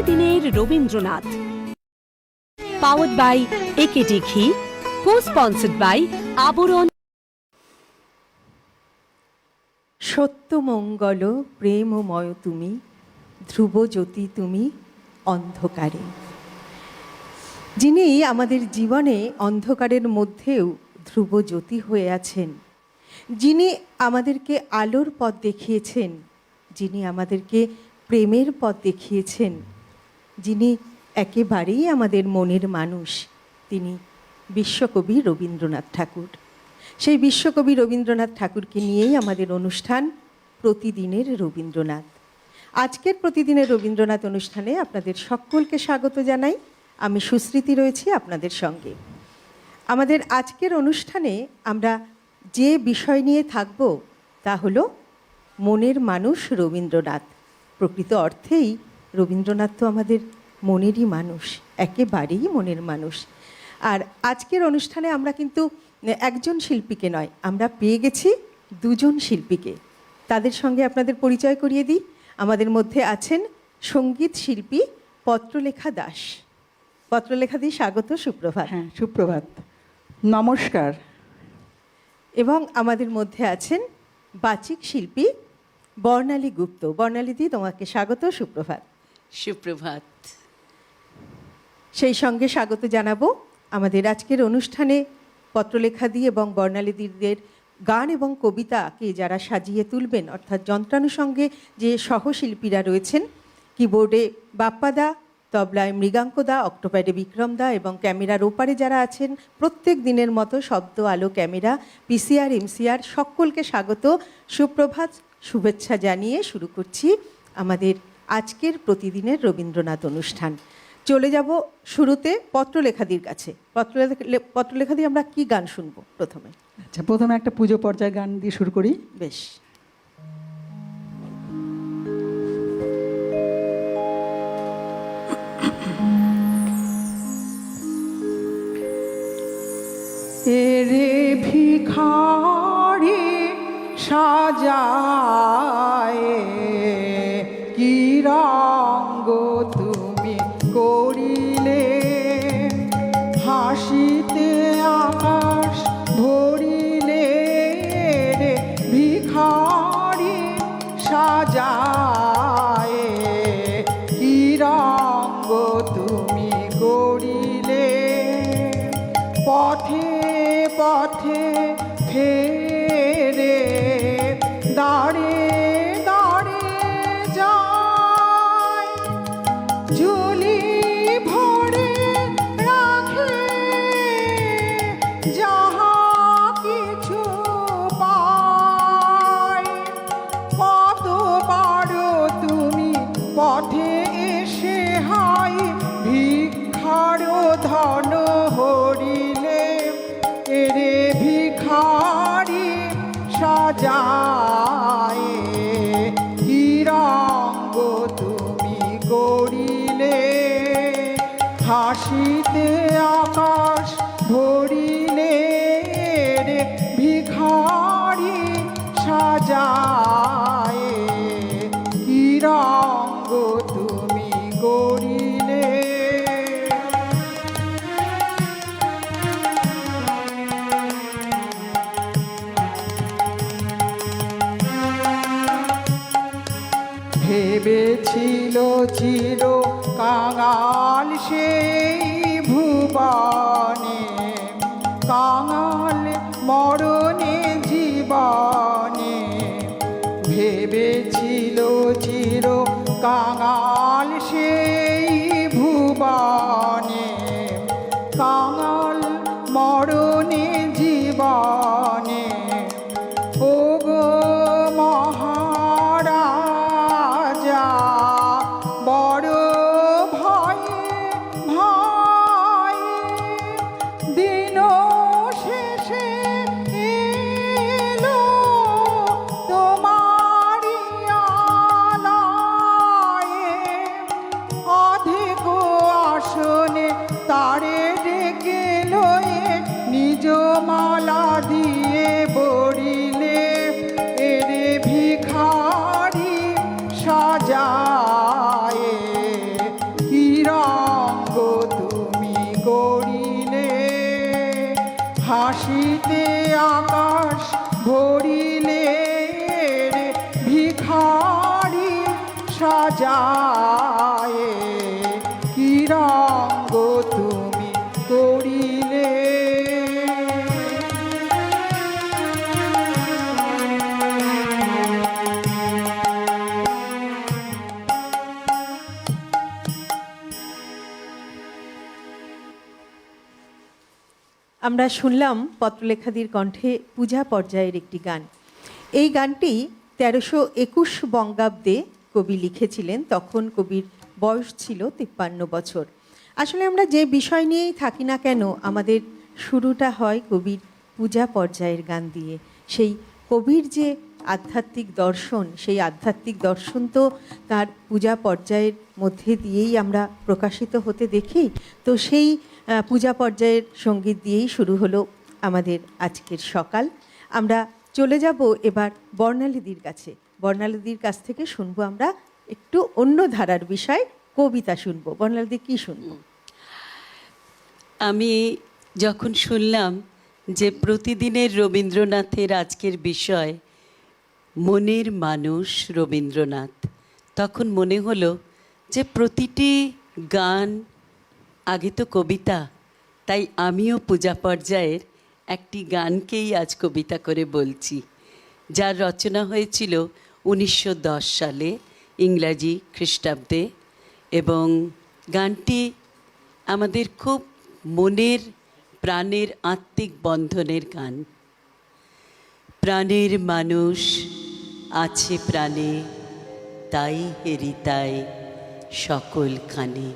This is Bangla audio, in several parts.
প্রতিদিনের রবীন্দ্রনাথ, পাওয়ার্ড বাই একেডি ঘি, কো-স্পন্সর্ড বাই আবরণ। সত্যমঙ্গল প্রেমময় তুমি, ধ্রুবজ্যোতি তুমি অন্ধকারে। যিনি আমাদের জীবনে অন্ধকারের মধ্যেও ধ্রুবজ্যোতি হয়ে আছেন, যিনি আমাদেরকে আলোর পথ দেখিয়েছেন, যিনি আমাদেরকে প্রেমের পথ দেখিয়েছেন, যিনি একেবারেই আমাদের মনের মানুষ, তিনি বিশ্বকবি রবীন্দ্রনাথ ঠাকুর। সেই বিশ্বকবি রবীন্দ্রনাথ ঠাকুরকে নিয়েই আমাদের অনুষ্ঠান প্রতিদিনের রবীন্দ্রনাথ। আজকের প্রতিদিনের রবীন্দ্রনাথ অনুষ্ঠানে আপনাদের সকলকে স্বাগত জানাই। আমি সুস্মৃতি রয়েছি আপনাদের সঙ্গে। আমাদের আজকের অনুষ্ঠানে আমরা যে বিষয় নিয়ে থাকব তা হলো মনের মানুষ রবীন্দ্রনাথ। প্রকৃত অর্থেই রবীন্দ্রনাথ তো আমাদের মনেরই মানুষ, একেবারেই মনের মানুষ। আর আজকের অনুষ্ঠানে আমরা কিন্তু একজন শিল্পীকে নয়, আমরা পেয়ে গেছি দুজন শিল্পীকে। তাদের সঙ্গে আপনাদের পরিচয় করিয়ে দিই। আমাদের মধ্যে আছেন সঙ্গীত শিল্পী পত্রলেখা দাস। পত্রলেখা দি, স্বাগত, সুপ্রভাত। হ্যাঁ, সুপ্রভাত, নমস্কার। এবং আমাদের মধ্যে আছেন বাচিক শিল্পী বর্ণালী গুপ্ত। বর্ণালী দি, তোমাকে স্বাগত, সুপ্রভাত। সুপ্রভাত। সেই সঙ্গে স্বাগত জানাবো আমাদের আজকের অনুষ্ঠানে পত্রলেখা দি এবং বর্ণালী দিদের গান এবং কবিতাকে যারা সাজিয়ে তুলবেন, অর্থাৎ যন্ত্রানুষঙ্গে যে সহশিল্পীরা রয়েছেন, কিবোর্ডে বাপ্পাদা, তবলায় মৃগাঙ্কদা, অক্টোপ্যাডে বিক্রমদা এবং ক্যামেরার ওপারে যারা আছেন প্রত্যেক দিনের মতো শব্দ, আলো, ক্যামেরা, পিসিআর, এমসিআর, সকলকে স্বাগত, সুপ্রভাত, শুভেচ্ছা জানিয়ে শুরু করছি আমাদের আজকের প্রতিদিনের রবীন্দ্রনাথ অনুষ্ঠান। চলে যাব শুরুতে পত্রলেখাদির কাছে। পত্রলেখাদি, আমরা কি গান শুনবো প্রথমে? আচ্ছা, প্রথমে একটা পুজো পর্যায়ে গান দিয়ে শুরু করি। বেশ। এরে ভিখারি সাজায় কি রঙ্গ তুমি করিলে, হাসিতে আকাশ ভরিলে রে ভিখারি সাজায় কি রঙ্গ তুমি করিলে, পথে পথে ফেরে দাঁড়ে দাঁড়ে যায়, ঝুলি ভরে রাখে যাহা কিছু পায়, কতবার তুমি পথে এসে হাই ভিক্ষার ধন হরিলে, এরে ভিখারি সাজায় কি রঙ্গ তুমি করিলে, হাসিতে আকাশ ভরিলে রে ভিখারি সাজায় কি রঙ্গ তুমি করিলে। ভেবেছিল চির কাঙাল সেই ভুবনে, কাঙাল মরণে জীবনে, ভেবেছিল চির কাঙাল সেই ভুবনে, কাঙাল মরণে জীবনে, ও গো মহারাজা বড় ভয়ে ভয়ে দিন শেষে এলো তোমারি আলয়ে, অধিক আসনে তারে ডেকে লয়ে নিজ মালা দিয়ে বড়িলে, এরে ভিখারি সাজায় হাসিতে আকাশ ভরিলে রে ভিখারি সাজায়, কি রঙ্গ তুমি করিলে। আমরা শুনলাম পত্রলেখাদির কণ্ঠে পূজা পর্যায়ের একটি গান। এই গানটি 1321 বঙ্গাব্দে কবি লিখেছিলেন। তখন কবির বয়স ছিল 53 বছর। আসলে আমরা যে বিষয় নিয়েই থাকি না কেন, আমাদের শুরুটা হয় কবির পূজা পর্যায়ের গান দিয়ে। সেই কবির যে আধ্যাত্মিক দর্শন, সেই আধ্যাত্মিক দর্শন তো তার পূজা পর্যায়ের মধ্যে দিয়েই আমরা প্রকাশিত হতে দেখি। তো সেই পূজা পর্যায়ের সঙ্গীত দিয়েই শুরু হলো আমাদের আজকের সকাল। আমরা চলে যাব এবার বর্ণালীদির কাছে। বর্ণালীদির কাছ থেকে শুনবো আমরা একটু অন্য ধারার বিষয়, কবিতা শুনবো। বর্ণালীদি, কি শুনবো? আমি যখন শুনলাম যে প্রতিদিনের রবীন্দ্রনাথের আজকের বিষয় মনের মানুষ রবীন্দ্রনাথ, তখন মনে হলো যে প্রতিটি গান আগে তো কবিতা, তাই আমিও পূজা পর্যায়ের একটি গানকেই আজ কবিতা করে বলছি, যার রচনা হয়েছিল 1910 সালে ইংরাজি খ্রিস্টাব্দে, এবং গানটি আমাদের খুব মনের প্রাণের আত্মিক বন্ধনের গান। প্রাণের মানুষ আছে প্রাণে, তাই হেরিতায় সকলখানে।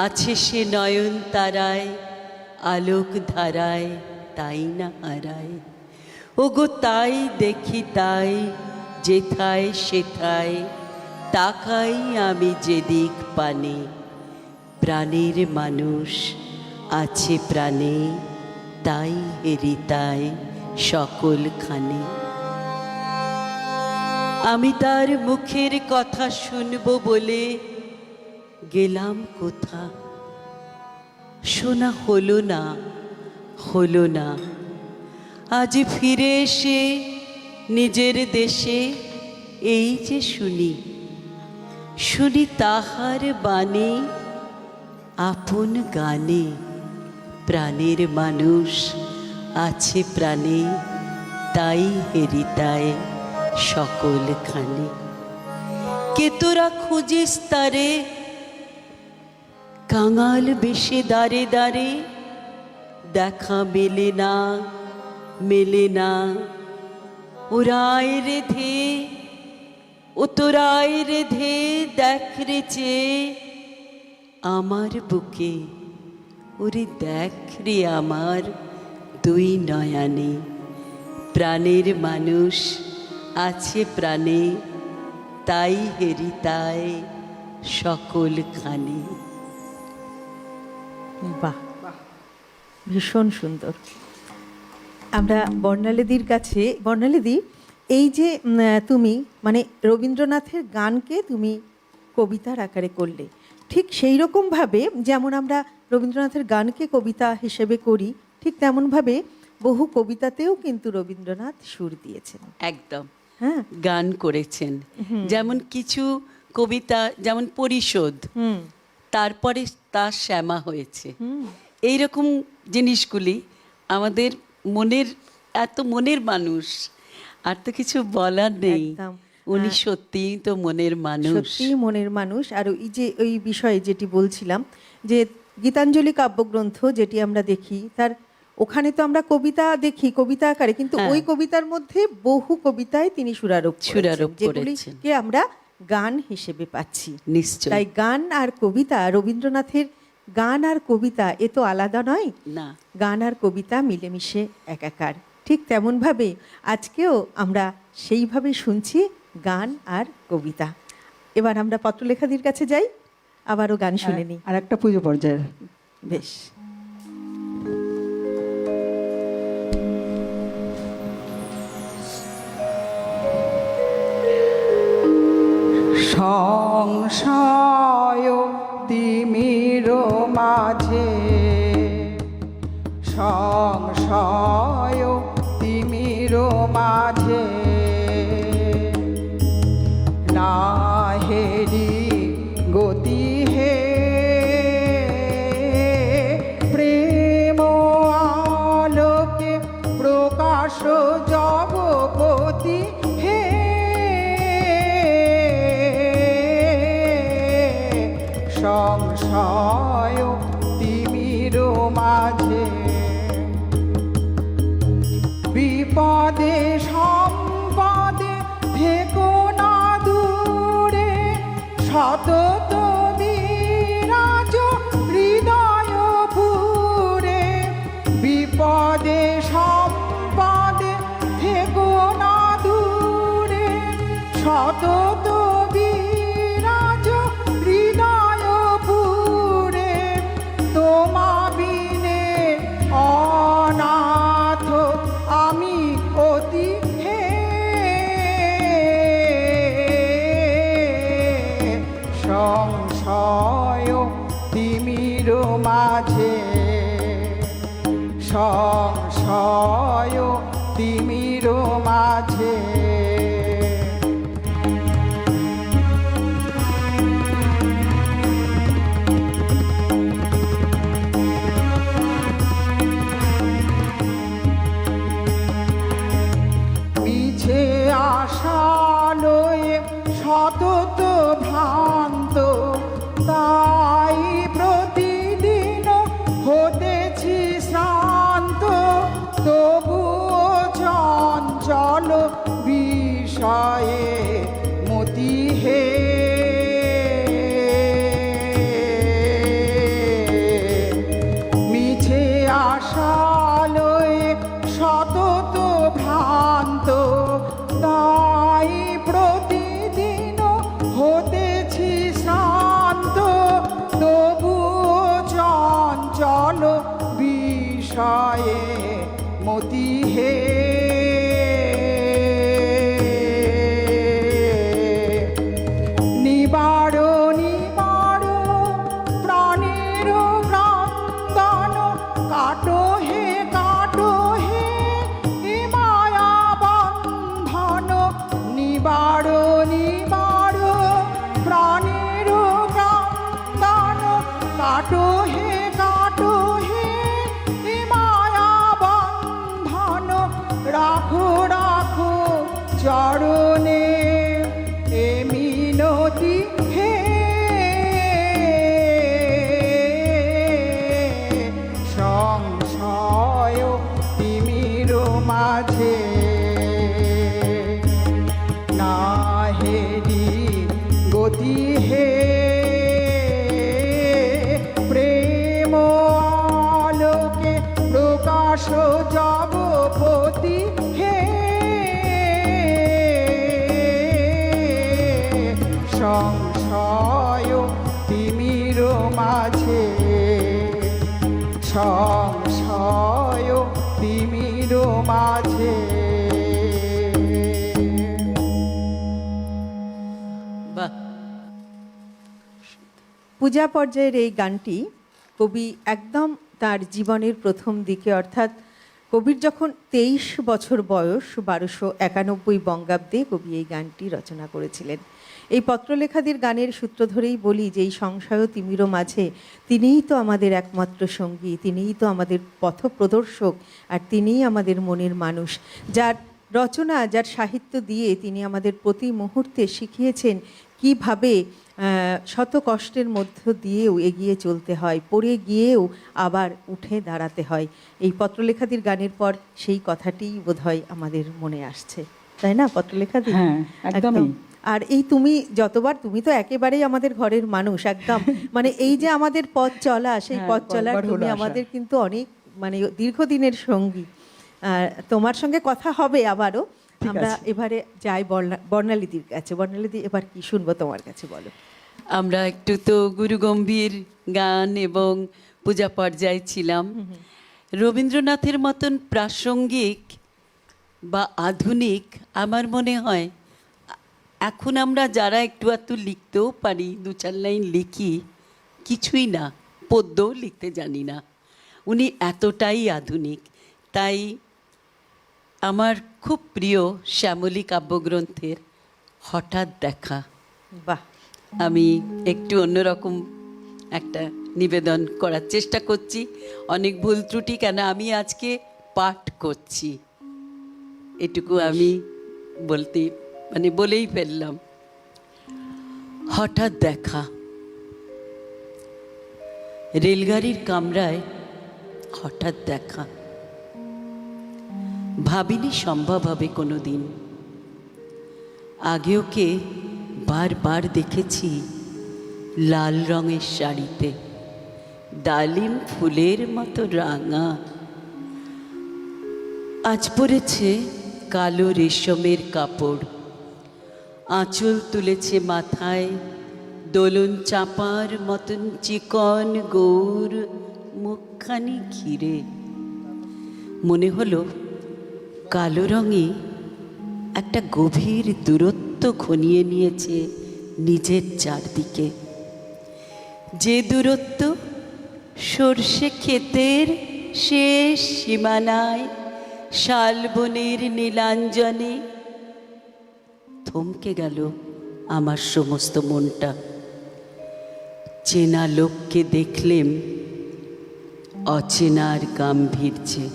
আছে সে নয়ন তারায়, আলোক ধারায়, তাই না হারায়। ওগো তাই দেখি তাই, যেথায় সেথায় তাকাই আমি যেদিক পানে। প্রাণের মানুষ আছে প্রাণে, তাই হেরিতায় সকলখানে। আমি তার মুখের কথা শুনবো বলে গেলাম কোথা, শোনা হলো না, হলো না। আজ ফিরে এসে নিজের দেশে এই যে শুনি, শুনি তাহার বাণী আপন গানে। প্রাণের মানুষ আছে প্রাণে, তাই হেরিতায় সকলখানে। কে তোরা খুঁজিস তারে, কাঙাল বেশে দাঁড়ে দাঁড়ে, দেখা মেলে না, মেলে না। ওরায় রেধে, ও তোরায় রেধে, দেখ রে চেয়ে আমার বুকে, ওরে দেখ রে আমার দুই নয়নে। প্রাণের মানুষ আছে প্রাণে, তাই হেরিতায় সকলখানে। বাহ, ভীষণ সুন্দর। আমরা বর্ণালীদির কাছে, বর্ণালীদি, এই যে তুমি মানে রবীন্দ্রনাথের গানকে তুমি কবিতার আকারে করলে, ঠিক সেই রকমভাবে যেমন আমরা রবীন্দ্রনাথের গানকে কবিতা হিসেবে করি, ঠিক তেমনভাবে বহু কবিতাতেও কিন্তু রবীন্দ্রনাথ সুর দিয়েছেন। একদম, হ্যাঁ, গান করেছেন। যেমন কিছু কবিতা, যেমন পরিশোধ, তারপরে তার শ্যামা হয়েছে। এইরকম জিনিসগুলি আমাদের মনের, এত মনের মানুষ, আর তো কিছু বলার নেই। একদম। উনি সত্যিই তো মনের মানুষ, সত্যিই মনের মানুষ। আর এই যে ওই বিষয়ে যেটি বলছিলাম, যে গীতাঞ্জলি কাব্যগ্রন্থ যেটি আমরা দেখি, তার ওখানে তো আমরা কবিতা দেখি কবিতা আকারে, কিন্তু ওই কবিতার মধ্যে বহু কবিতায় তিনি সুরারোপ করেছেন, যেগুলিকে আমরা গান হিসেবে পাচ্ছি। নিশ্চয়। তাই গান আর কবিতা, রবীন্দ্রনাথের গান আর কবিতা এ তো আলাদা নয়, না, গান আর কবিতা মিলেমিশে একাকার। ঠিক তেমনভাবে আজকেও আমরা সেইভাবে শুনছি গান আর কবিতা। এবার আমরা পত্রলেখাদির কাছে যাই, আবারও গান শুনে নিই। আর একটা পুজো পর্যায়ের। বেশ। সংশয় তিমির মাঝে, সংশয় সংশয় তিমির মাঝে না হেরি গতি হে প্রেম আলোকে প্রকাশ জগপতি হে সংশয় তিমির মাঝে বিপদে সম্পদে থেকো না দূরে সতত বিরাজ হৃদয় পুরে বিপদে সম্পদে থেকো না দূরে সতত বিরাজ হৃদয় পুরে তোমা বিনে অনাথ আমি অতি হে সংশয় তিমির মাঝে সংশয় তিমির মাঝে পিছে আশা লয়ে সতত ভ্রান্ত তাই প্রতিদিন হতেছি শ্রান্ত তবুও চঞ্চল বিষয়ে মতি হে মিছে আশা লয়ে সতত ভ্রান্ত তাই প্রতিদিন হতেছি শান্ত তবুও চঞ্চল বিষয়ে মতি হে নিবার নিবার প্রাণের ক্রন্দন কাটো হে এ মায়া বন্ধন নিবার নিবার প্রাণের ক্রন্দন কাটো হে এ মায়া বন্ধন রাখো রাখো চরণে এ মিনতি হে সংশয় তিমির মাঝে না হেরি গতি হে প্রেম আলোকে প্রকাশ জগপতি হে সংশয় তিমির মাঝে সংশয় তিমির মাঝে বাহ, পূজা পর্যায়ের এই গানটি কবি একদম তার জীবনের প্রথম দিকে অর্থাৎ কবির যখন 23 বছর বয়স 1291 বঙ্গাব্দে কবি এই গানটি রচনা করেছিলেন। এই পত্রলেখাদের গানের সূত্র ধরেই বলি যে এই সংশয় তিমির মাঝে তিনিই তো আমাদের একমাত্র সঙ্গী, তিনিই তো আমাদের পথপ্রদর্শক, আর তিনিই আমাদের মনের মানুষ, যার রচনা যার সাহিত্য দিয়ে তিনি আমাদের প্রতি মুহূর্তে শিখিয়েছেন কিভাবে শত কষ্টের মধ্য দিয়েও এগিয়ে চলতে হয়, পড়ে গিয়েও আবার উঠে দাঁড়াতে হয়। এই পত্রলেখাদির গানের পর সেই কথাটিই বোধহয় আমাদের মনে আসছে, তাই না পত্রলেখাদি? হ্যাঁ, একদমই। আর এই তুমি যতবার, তুমি তো একেবারেই আমাদের ঘরের মানুষ একদম, মানে এই যে আমাদের পথ চলা, সেই পথ চলার তুমি আমাদের কিন্তু অনেক মানে দীর্ঘদিনের সঙ্গী। তোমার সঙ্গে কথা হবে আবারও। আমরা এবারে যাই বর্ণালীদির কাছে। বর্ণালীদি, এবার কি শুনবো তোমার কাছে, বলো। আমরা একটু তো গুরুগম্ভীর গান এবং পূজা পর্যায়ে ছিলাম। রবীন্দ্রনাথের মতন প্রাসঙ্গিক বা আধুনিক আমার মনে হয় এখন আমরা যারা একটু একটু লিখতেও পারি, 2-4 লাইন লিখি, কিছুই না, পদ্যও লিখতে জানি না। উনি এতটাই আধুনিক, তাই আমার খুব প্রিয় শ্যামলী কাব্যগ্রন্থের হঠাৎ দেখা। বাহ, আমি একটু অন্যরকম একটা নিবেদন করার চেষ্টা করছি। অনেক ভুল ত্রুটি, কেন আমি আজকে পাঠ করছি, এটুকু আমি বলেই ফেললাম। হঠাৎ দেখা। রেলগাড়ির কামরায় হঠাৎ দেখা। ভাবিনি সম্ভব হবে কোনো দিন। আগে ওকে বারবার দেখেছি লাল রঙের শাড়িতে, ডালিম ফুলের মতো রাঙা। আজ পরেছে কালো রেশমের কাপড়, আঁচল তুলেছে মাথায়, দোলন চাপার মতন চিকন গৌর মুখখানি ঘিরে। মনে হলো কালো রঙে একটা গভীর দূরত্ব ঘনিয়ে নিয়েছে নিজের চারদিকে, যে দূরত্ব সর্ষে ক্ষেতের শেষ সীমানায় শালবনের নীলাঞ্জনে। থমকে গেল আমার সমস্ত মনটা। চেনা লোককে দেখলেম অচেনার গাম্ভীর্যে।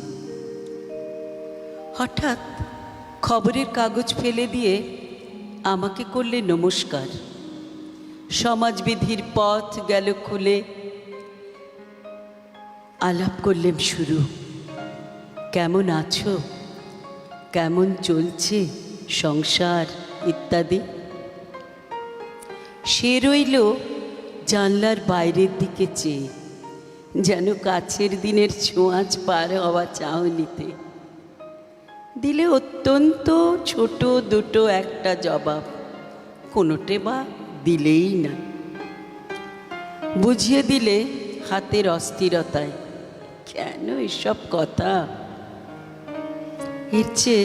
হঠাৎ খবরের কাগজ ফেলে দিয়ে আমাকে করলে নমস্কার। সমাজবিধির পথ গেল খুলে। আলাপ করলেম শুরু। কেমন আছো, কেমন চলছে সংসার ইত্যাদি। সে রইল জানলার বাইরের দিকে চেয়ে, যেন কাছের দিনের ছোঁয়াচ পার হওয়া চাহনিতে। দিলে অত্যন্ত ছোট দুটো একটা জবাব, কোনোটে বা দিলেই না। বুঝিয়ে দিলে হাতের অস্থিরতায়, কেন এসব কথা, এর চেয়ে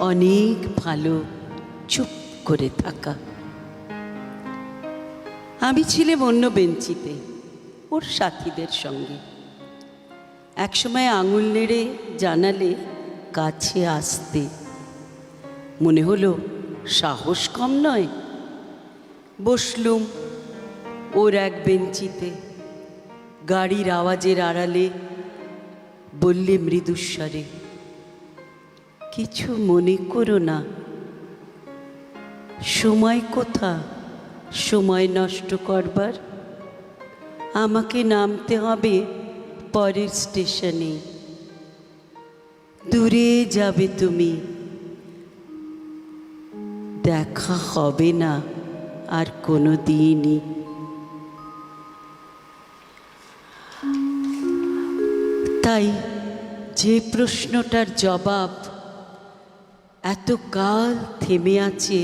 অনেক ভালো চুপ করে থাকা। আমি ছিলাম অন্য বেঞ্চিতে ওর সাথীদের সঙ্গে। একসময় আঙুল নেড়ে জানালে কাছে আসতে। মনে হলো সাহস কম নয়। বসলুম ওর এক বেঞ্চিতে। গাড়ির আওয়াজের আড়ালে বললে মৃদুস্বরে, কিছু মনে করো না। সময় কোথা সময় নষ্ট করবার? আমাকে নামতে হবে পরের স্টেশনে। দূরে যাবে তুমি, দেখা হবে না আর কোনো দিনই। তাই যে প্রশ্নটার জবাব এতকাল থেমে আছে,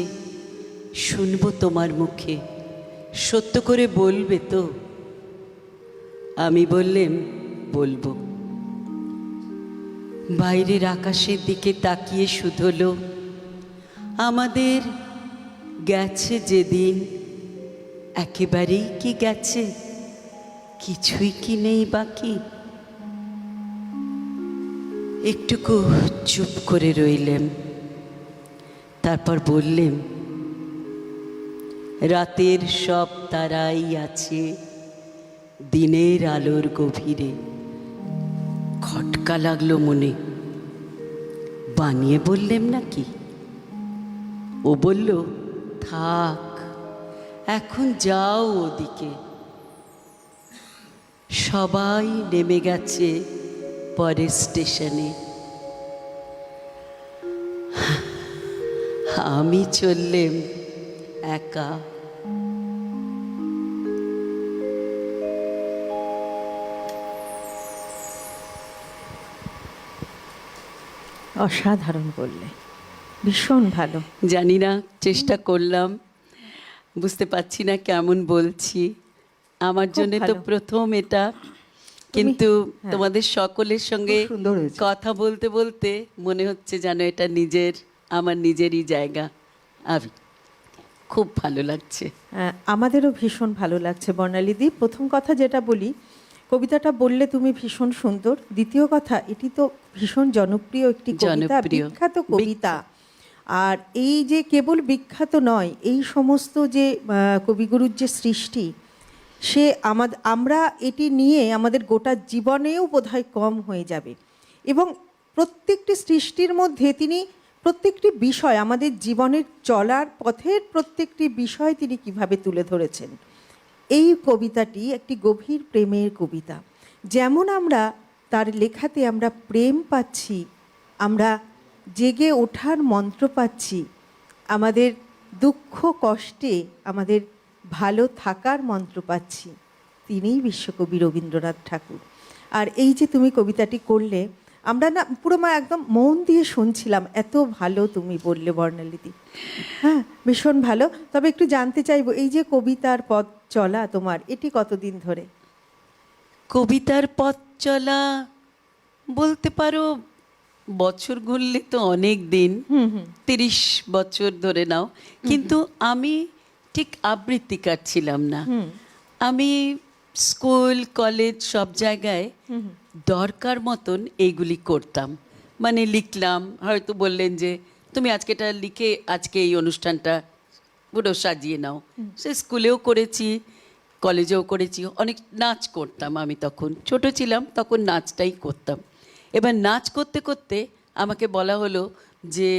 শুনবো তোমার মুখে, সত্য করে বলবে তো? আমি বললেম বলবো। বাইরের আকাশের দিকে তাকিয়ে শুধলো, আমাদের গেছে যেদিন, একেবারেই কি গেছে, কিছুই কি নেই বাকি। একটুকু চুপ করে রইলেম। তারপর বললেম, রাতের সব তারাই আছে দিনের আলোর গভীরে। খটকা লাগলো মনে। বানিয়ে বললেম নাকি? ও বলল, থাক, এখন যাও ওদিকে। সবাই নেমে গেছে পরের স্টেশনে। আমি চললেম একা। অসাধারণ বললে, ভীষণ ভালো। জানি না, চেষ্টা করলাম, বুঝতে পারছি না কেমন বলছি। আমার জন্য তো ভালো। প্রথম এটা, কিন্তু তোমাদের সকলের সঙ্গে খুব সুন্দর হয়েছে। কথা বলতে বলতে মনে হচ্ছে যেন এটা আমার নিজেরই জায়গা। আমি খুব ভালো লাগছে। আমাদেরও ভীষণ ভালো লাগছে বর্ণালীদি। প্রথম কথা যেটা বলি, কবিতাটা বললে তুমি ভীষণ সুন্দর। দ্বিতীয় কথা, এটি তো ভীষণ জনপ্রিয় একটি কবিতা, জনপ্রিয়। বিখ্যাত কবিতা। আর এই যে কেবল বিখ্যাত নয়, এই সমস্ত যে কবিগুরুর যে সৃষ্টি, সে আমরা এটি নিয়ে আমাদের গোটা জীবনেও বোধহয় কম হয়ে যাবে। এবং প্রত্যেকটি সৃষ্টির মধ্যে তিনি প্রত্যেকটি বিষয়, আমাদের জীবনের চলার পথের প্রত্যেকটি বিষয় তিনি কিভাবে তুলে ধরেছেন। এই কবিতাটি একটি গভীর প্রেমের কবিতা। যেমন আমরা তার লেখাতে আমরা প্রেম পাচ্ছি, আমরা জেগে ওঠার মন্ত্র পাচ্ছি, আমাদের দুঃখ কষ্টে আমাদের ভালো থাকার মন্ত্র পাচ্ছি, তিনিই বিশ্বকবি রবীন্দ্রনাথ ঠাকুর। আর এই যে তুমি কবিতাটি করলে, আমরা না পুরো একদম মন দিয়ে শুনছিলাম, এত ভালো তুমি বললে বর্ণালীদি। হ্যাঁ, ভীষণ ভালো। তবে একটু জানতে চাইবো, এই যে কবিতার পথ চলা তোমার, এটি কতদিন ধরে? কবিতার পথ চলা বলতে পারো বছর ঘুরলে তো অনেক দিন, 30 বছর ধরে নাও। কিন্তু আমি ঠিক আবৃত্তিকার ছিলাম না। আমি স্কুল কলেজ সব জায়গায় দরকার মতন এইগুলি করতাম। মানে লিখলাম, হয়তো বললেন যে তুমি আজকে এটা লিখে আজকে এই অনুষ্ঠানটা পুরো সাজিয়ে নাও। সে স্কুলেও করেছি, কলেজেও করেছি। অনেক নাচ করতাম, আমি তখন ছোট ছিলাম, তখন নাচটাই করতাম। এবার নাচ করতে করতে আমাকে বলা হলো যে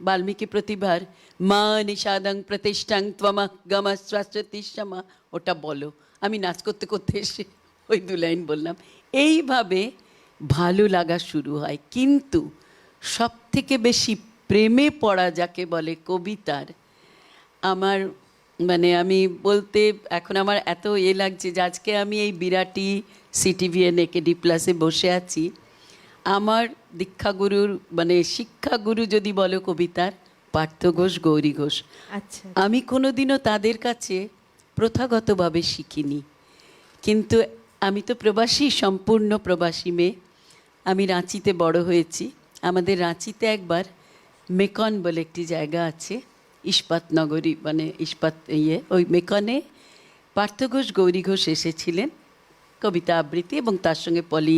বাল্মীকি প্রতিভার মা নিষাদং প্রতিষ্ঠাং ত্বমা গমা স্বাস্থ্যতিষ্মা, ওটা বলো। আমি নাচ করতে করতে এসে ওই 2 লাইন বললাম। এইভাবে ভালো লাগা শুরু হয়। কিন্তু সব থেকে বেশি প্রেমে পড়া যাকে বলে কবিতার, আমার মানে আমি বলতে এখন আমার এত লাগছে যে আজকে আমি এই বিরাটি CTVN AKD প্লাসে বসে আছি। আমার দীক্ষাগুরুর মানে শিক্ষাগুরু যদি বলো কবিতার, পার্থ ঘোষ, গৌরী ঘোষ। আচ্ছা, আমি কোনোদিনও তাদের কাছে প্রথাগতভাবে শিখিনি। কিন্তু আমি তো প্রবাসী, সম্পূর্ণ প্রবাসী মেয়ে। আমি রাঁচিতে বড় হয়েছি। আমাদের রাঁচিতে একবার মেকন বলে একটি জায়গা আছে, ইস্পাত নগরী, মানে ইস্পাত ওই মেকনে পার্থ ঘোষ, গৌরী ঘোষ এসেছিলেন কবিতা আবৃত্তি, এবং তার সঙ্গে পলি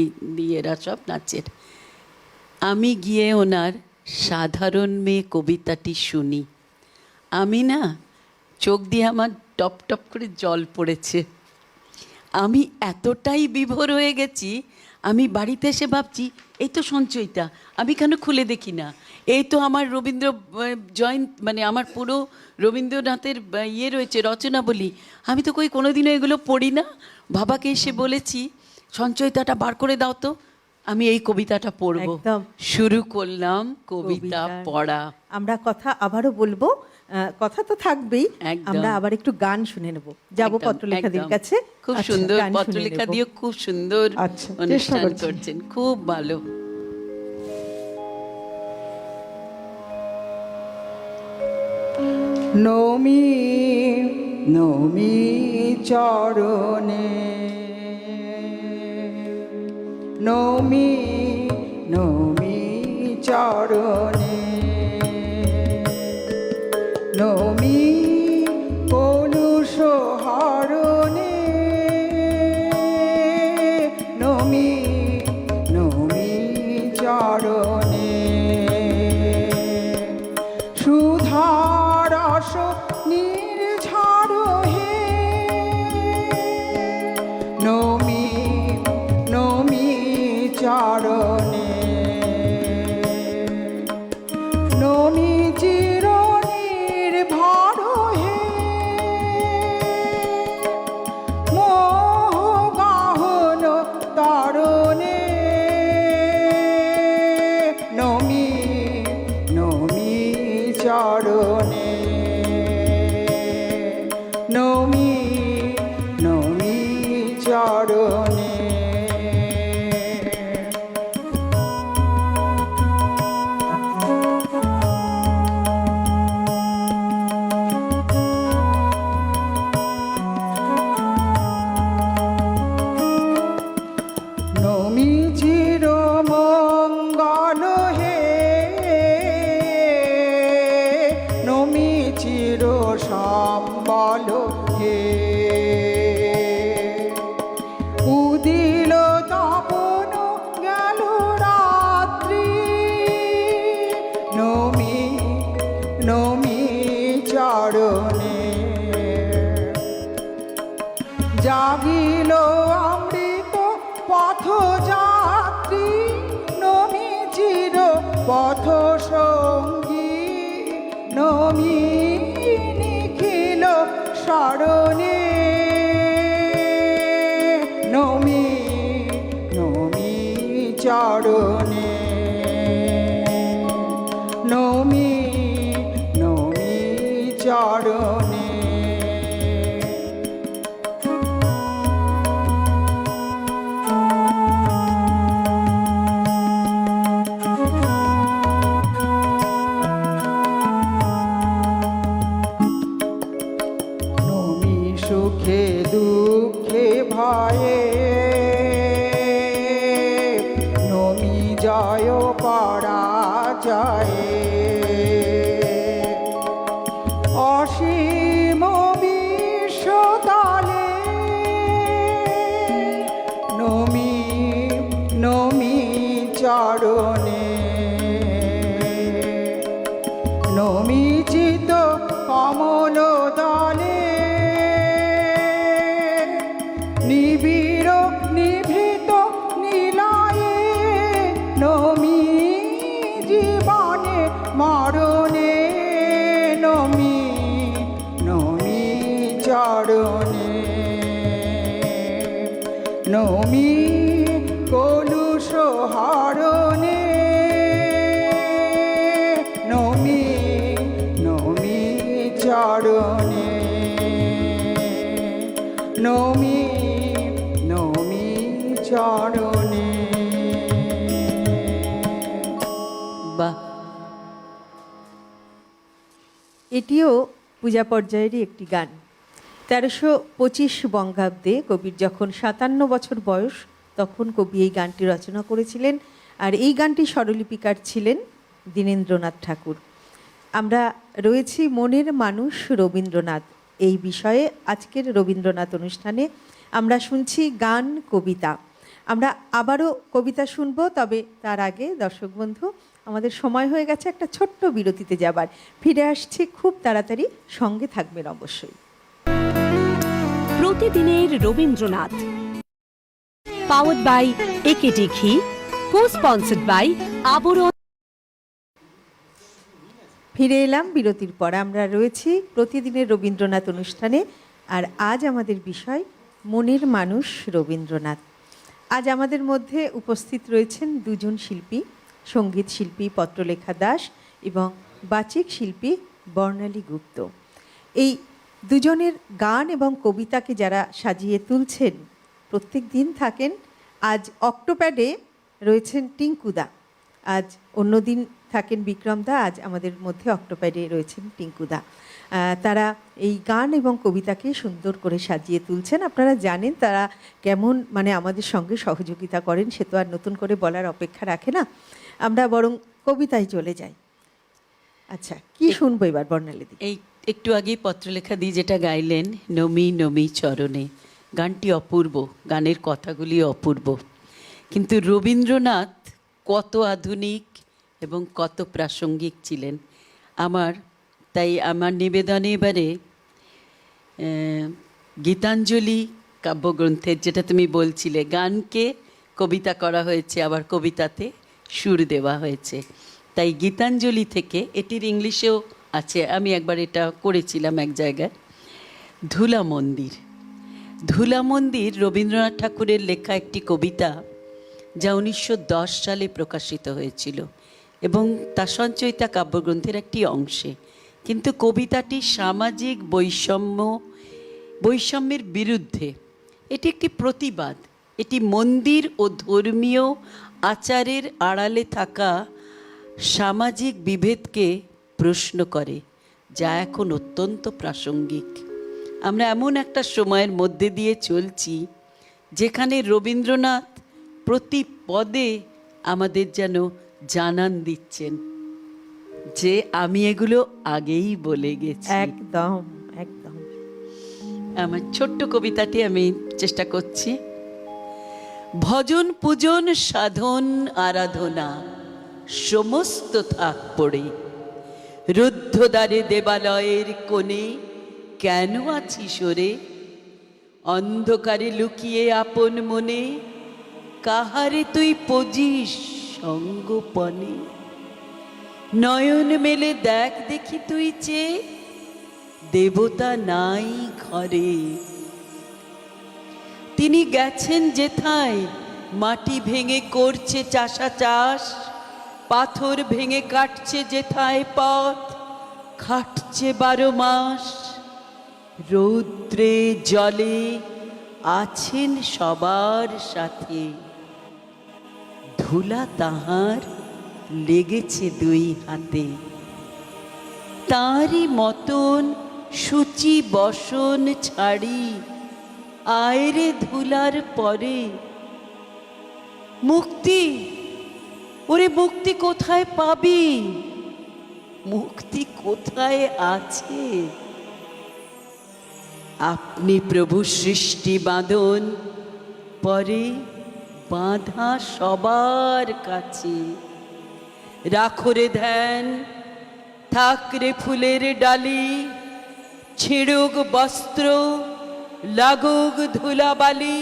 এরা সব নাচের। আমি গিয়ে ওনার সাধারণ মেয়ে কবিতাটি শুনি। আমি না চোখ দিয়ে আমার টপ টপ করে জল পড়েছে। আমি এতটাই বিভোর হয়ে গেছি, আমি বাড়িতে এসে ভাবছি এই তো সঞ্চয়িতা, আমি কেন খুলে দেখি না? এই তো আমার রবীন্দ্র মানে আমার পুরো রবীন্দ্রনাথের রয়েছে রচনাবলী, আমি তো কোনোদিনও এগুলো পড়ি না। বাবাকে এসে বলেছি সঞ্চয়িতাটা বার করে দাও তো, আমি এই কবিতাটা পড়বো। শুরু করলাম কবিতা পড়া। আমরা কথা আবারও বলবো, কথা তো থাকবেই, আমরা আবার একটু গান শুনে নেব। যাবো পত্রলেখাদের কাছে। খুব সুন্দর পত্রলেখা দিয়ে খুব সুন্দর অনুষ্ঠান করছেন, খুব ভালো। নমি নমি চরণে, নমি নমি চরণে, নমি কলুষ হরণে, নমি নমি চরণে, সুধারস নির্ঝর হে, নমি নমি চরণে, নমি চির নির্ভর হে, মোহ গাহন তরণে, নমি নমি চরণে, নমি নমি চরণে। নমি চির মঙ্গল হে, নমি জাগিল অমৃত পথযাত্রী, নমি চির পথ সঙ্গী, নমি নিখিল স্মরণে, নমি নমি চরণে, নমি নমি চরণে। নমি সুখে দুঃখে ভয়ে, নমি জয় পরাজয়ে, অসীম বিশ্বতলে, নমি নমি চরণে, নমি চিত কমল দলে, নিবিড় নিভৃত নীলায়ে, নমি জীবনে মরণে, নমি নমি চরণে, নমি কলুষ হরণে, নমি নমি চরণে, নমি নমি চরণে। বাহ, এটিও পূজা পর্যায়েরই একটি গান। 1325 বঙ্গাব্দে কবির যখন 57 বছর বয়স, তখন কবি এই গানটি রচনা করেছিলেন। আর এই গানটি স্বরলিপিকার ছিলেন দীনেন্দ্রনাথ ঠাকুর। আমরা রয়েছি মনের মানুষ রবীন্দ্রনাথ এই বিষয়ে। আজকের রবীন্দ্রনাথ অনুষ্ঠানে আমরা শুনছি গান, কবিতা। আমরা আবারও কবিতা শুনব, তবে তার আগে দর্শক বন্ধু, আমাদের সময় হয়ে গেছে একটা ছোট্ট বিরতিতে যাবার। ফিরে আসছি খুব তাড়াতাড়ি, সঙ্গে থাকবেন অবশ্যই। প্রতিদিনের রবীন্দ্রনাথ, পাওয়ার্ড বাই একেডি ঘি, কো-স্পন্সর্ড বাই আবরণ। ফিরে এলাম বিরতির পর। আমরা রয়েছি প্রতিদিনের রবীন্দ্রনাথ অনুষ্ঠানে। আর আজ আমাদের বিষয় মনের মানুষ রবীন্দ্রনাথ। আজ আমাদের মধ্যে উপস্থিত রয়েছেন দুজন শিল্পী, সঙ্গীত শিল্পী পত্রলেখা দাস এবং বাচিক শিল্পী বর্ণালী গুপ্ত। এই দুজনের গান এবং কবিতাকে যারা সাজিয়ে তুলছেন, প্রত্যেক দিন থাকেন। আজ অক্টোপ্যাডে রয়েছেন টিঙ্কুদা, আজ অন্যদিন থাকেন বিক্রমদা, আজ আমাদের মধ্যে অক্টোপ্যাডে রয়েছেন টিঙ্কুদা। তারা এই গান এবং কবিতাকে সুন্দর করে সাজিয়ে তুলছেন। আপনারা জানেন তারা কেমন আমাদের সঙ্গে সহযোগিতা করেন, সে তো আর নতুন করে বলার অপেক্ষা রাখে না। আমরা বরং কবিতায় চলে যাই। আচ্ছা, কি শুনবো এবার বর্ণালীদি? এই একটু আগেই পত্রলেখা দিয়ে যেটা গাইলেন, নমি নমি চরণে, গানটি অপূর্ব, গানের কথাগুলি অপূর্ব। কিন্তু রবীন্দ্রনাথ কত আধুনিক এবং কত প্রাসঙ্গিক ছিলেন। তাই আমার নিবেদনে এবারে গীতাঞ্জলি কাব্যগ্রন্থের, যেটা তুমি বলছিলে, গানকে কবিতা করা হয়েছে, আবার কবিতাতে সুর দেওয়া হয়েছে। তাই গীতাঞ্জলি থেকে, এটির ইংলিশেও আছে, আমি একবার এটা করেছিলাম এক জায়গায়। ধুলা মন্দির। ধুলা মন্দির রবীন্দ্রনাথ ঠাকুরের লেখা একটি কবিতা, যা 1910 সালে প্রকাশিত হয়েছিল এবং তা সঞ্চয়িতা কাব্যগ্রন্থের একটি অংশে। কিন্তু কবিতাটি সামাজিক বৈষম্যের বিরুদ্ধে, এটি একটি প্রতিবাদ। এটি মন্দির ও ধর্মীয় আচারের আড়ালে থাকা সামাজিক বিভেদকে প্রশ্ন করে, যা এখন অত্যন্ত প্রাসঙ্গিক। আমরা এমন একটা সময়ের মধ্যে দিয়ে চলছি যেখানে রবীন্দ্রনাথ প্রতি পদে আমাদের যেন জানান দিচ্ছেন যে আমি এগুলো আগেই বলে গেছি। একদম একদম। আমার ছোট্ট কবিতাটি আমি চেষ্টা করছি। ভজন পূজন সাধন আরাধনা সমস্ত থাক পড়ে, রুদ্ধদ্বারে দেবালয়ের কোণে কেন আছি সরে, অন্ধকারে লুকিয়ে আপন মনে কাহারে তুই পজিস সঙ্গপনে। নয়ন মেলে দেখ দেখি তুই চেয়ে দেবতা নাই ঘরে। তিনি গেছেন যেথায় মাটি ভেঙে করছে চাষা চাষ, পাথর ভেঙে কাটছে যেথায় পথ খাটছে 12 মাস। রৌদ্রে জলে আছেন সবার সাথে, ধুলা তাহার লেগেছে 2 হাতে। তাঁরই মতন সূচি বসন ছাড়ি আয়রে ধুলার পরে। মুক্তি, ওরে মুক্তি কোথায় পাবি? মুক্তি কোথায় আছে? আপনি প্রভু সৃষ্টি বাঁধন পরে বাঁধা সবার কাছে। রাখরে ধ্যান, থাকরে ফুলের ডালি, ছিড়ুক বস্ত্র, লাগুক ধুলাবালি।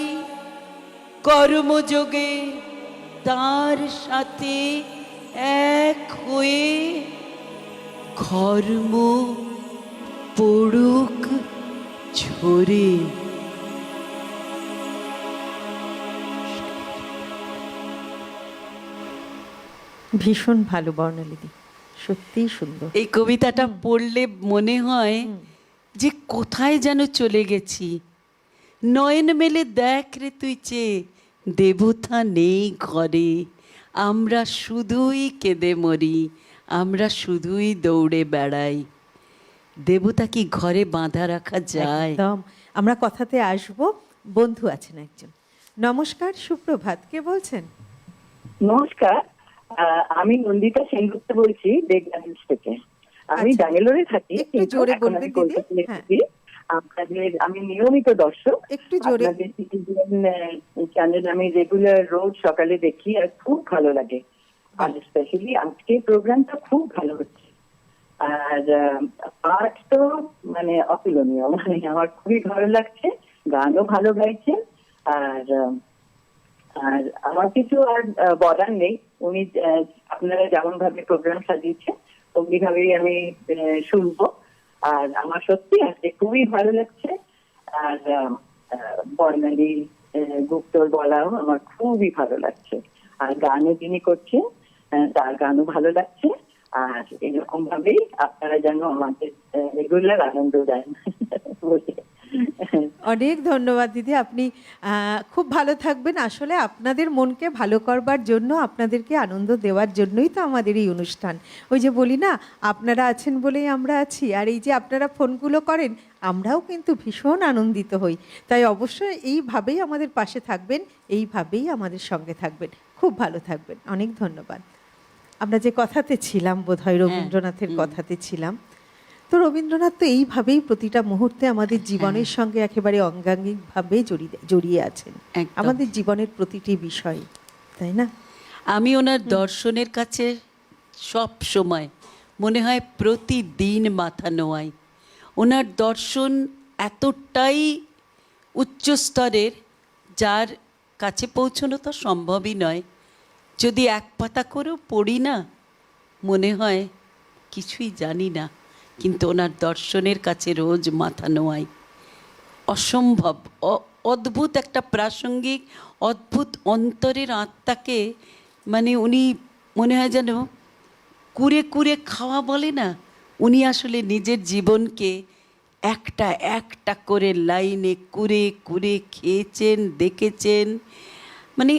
কর্মযোগে তার সাথে এক হয়ে ঘর্ম পড়ুক ঝরে। ভীষণ ভালো বর্ণালীদি, সত্যিই সুন্দর। এই কবিতাটা পড়লে মনে হয় যে কোথায় যেন চলে গেছি। নয়ন মেলে দেখ রে তুই চেয়ে দেবতা নেই ঘরে। আমরা শুধুই কেঁদে মরি, আমরা শুধুই দৌড়ে বেড়াই। দেবতা কি ঘরে বাঁধা রাখা যায়? একদম। আমরা কথাতে আসব। বন্ধু আছেন একজন। নমস্কার, সুপ্রভাত, কে বলছেন? নমস্কার, আমি নন্দিতা সেনগুপ্ত বলছি বেগগার্ডেন্স থেকে। আমি আচ্ছা। ব্যাঙ্গালোরে থাকি, একটু কিন্তু জোরে এখন বলবেন আমি দিদি। কলকাতায় হ্যাঁ। থাকি। আপনাদের আমি নিয়মিত দর্শক। একটু জোরে। আপনাদের সিটিজেন চ্যানেল আমি রেগুলার রোজ সকালে দেখি, আর খুব ভালো লাগে। আর স্পেশালি আজকে প্রোগ্রামটা খুব ভালো হচ্ছে। আর পাঠ তো মানে অতুলনীয়, মানে আমার খুবই ভালো লাগছে। গানও ভালো গাইছেন। আর আর আমার কিছু আর বলার নেই। উনি আপনারা যেমন ভাবে প্রোগ্রাম সাজিয়েছেন অমনি ভাবেই আমি শুনবো। আর আমার সত্যি আজকে খুবই ভালো লাগছে। আর বর্ণালী গুপ্তর বলাও আমার খুবই ভালো লাগছে। আর গানও যিনি করছেন তার গানও ভালো লাগছে। আর এরকম ভাবেই আপনারা যেন আমাদের রেগুলার আনন্দ দেন। অনেক ধন্যবাদ দিদি, আপনি খুব ভালো থাকবেন। আসলে আপনাদের মনকে ভালো করবার জন্য, আপনাদেরকে আনন্দ দেওয়ার জন্যই তো আমাদের এই অনুষ্ঠান। ওই যে বলি না, আপনারা আছেন বলেই আমরা আছি। আর এই যে আপনারা ফোনগুলো করেন, আমরাও কিন্তু ভীষণ আনন্দিত হই। তাই অবশ্যই এইভাবেই আমাদের পাশে থাকবেন, এইভাবেই আমাদের সঙ্গে থাকবেন। খুব ভালো থাকবেন। অনেক ধন্যবাদ। আমরা যে কথাতে ছিলাম, বোধহয় রবীন্দ্রনাথের কথাতে ছিলাম। তো রবীন্দ্রনাথ তো এইভাবেই প্রতিটা মুহূর্তে আমাদের জীবনের সঙ্গে একেবারে অঙ্গাঙ্গিকভাবে জড়িয়ে আছেন, একদম। আমাদের জীবনের প্রতিটি বিষয়, তাই না? আমি ওনার দর্শনের কাছে সব সময় মনে হয় প্রতিদিন মাথা নোয়াই। ওনার দর্শন এতটাই উচ্চ স্তরের, যার কাছে পৌঁছানো তো সম্ভবই নয়। যদি এক পাতা করেও পড়ি না, মনে হয় কিছুই জানি না, কিন্তু ওনার দর্শনের কাছে রোজ মাথা নোয়াই। অসম্ভব অদ্ভুত একটা প্রাসঙ্গিক, অদ্ভুত অন্তরের আত্মাকে, মানে উনি মনে হয় যেন কুরে কুরে খাওয়া বলে না, উনি আসলে নিজের জীবনকে একটা একটা করে লাইনে কুরে কুরে খেয়েছেন, দেখেছেন। মানে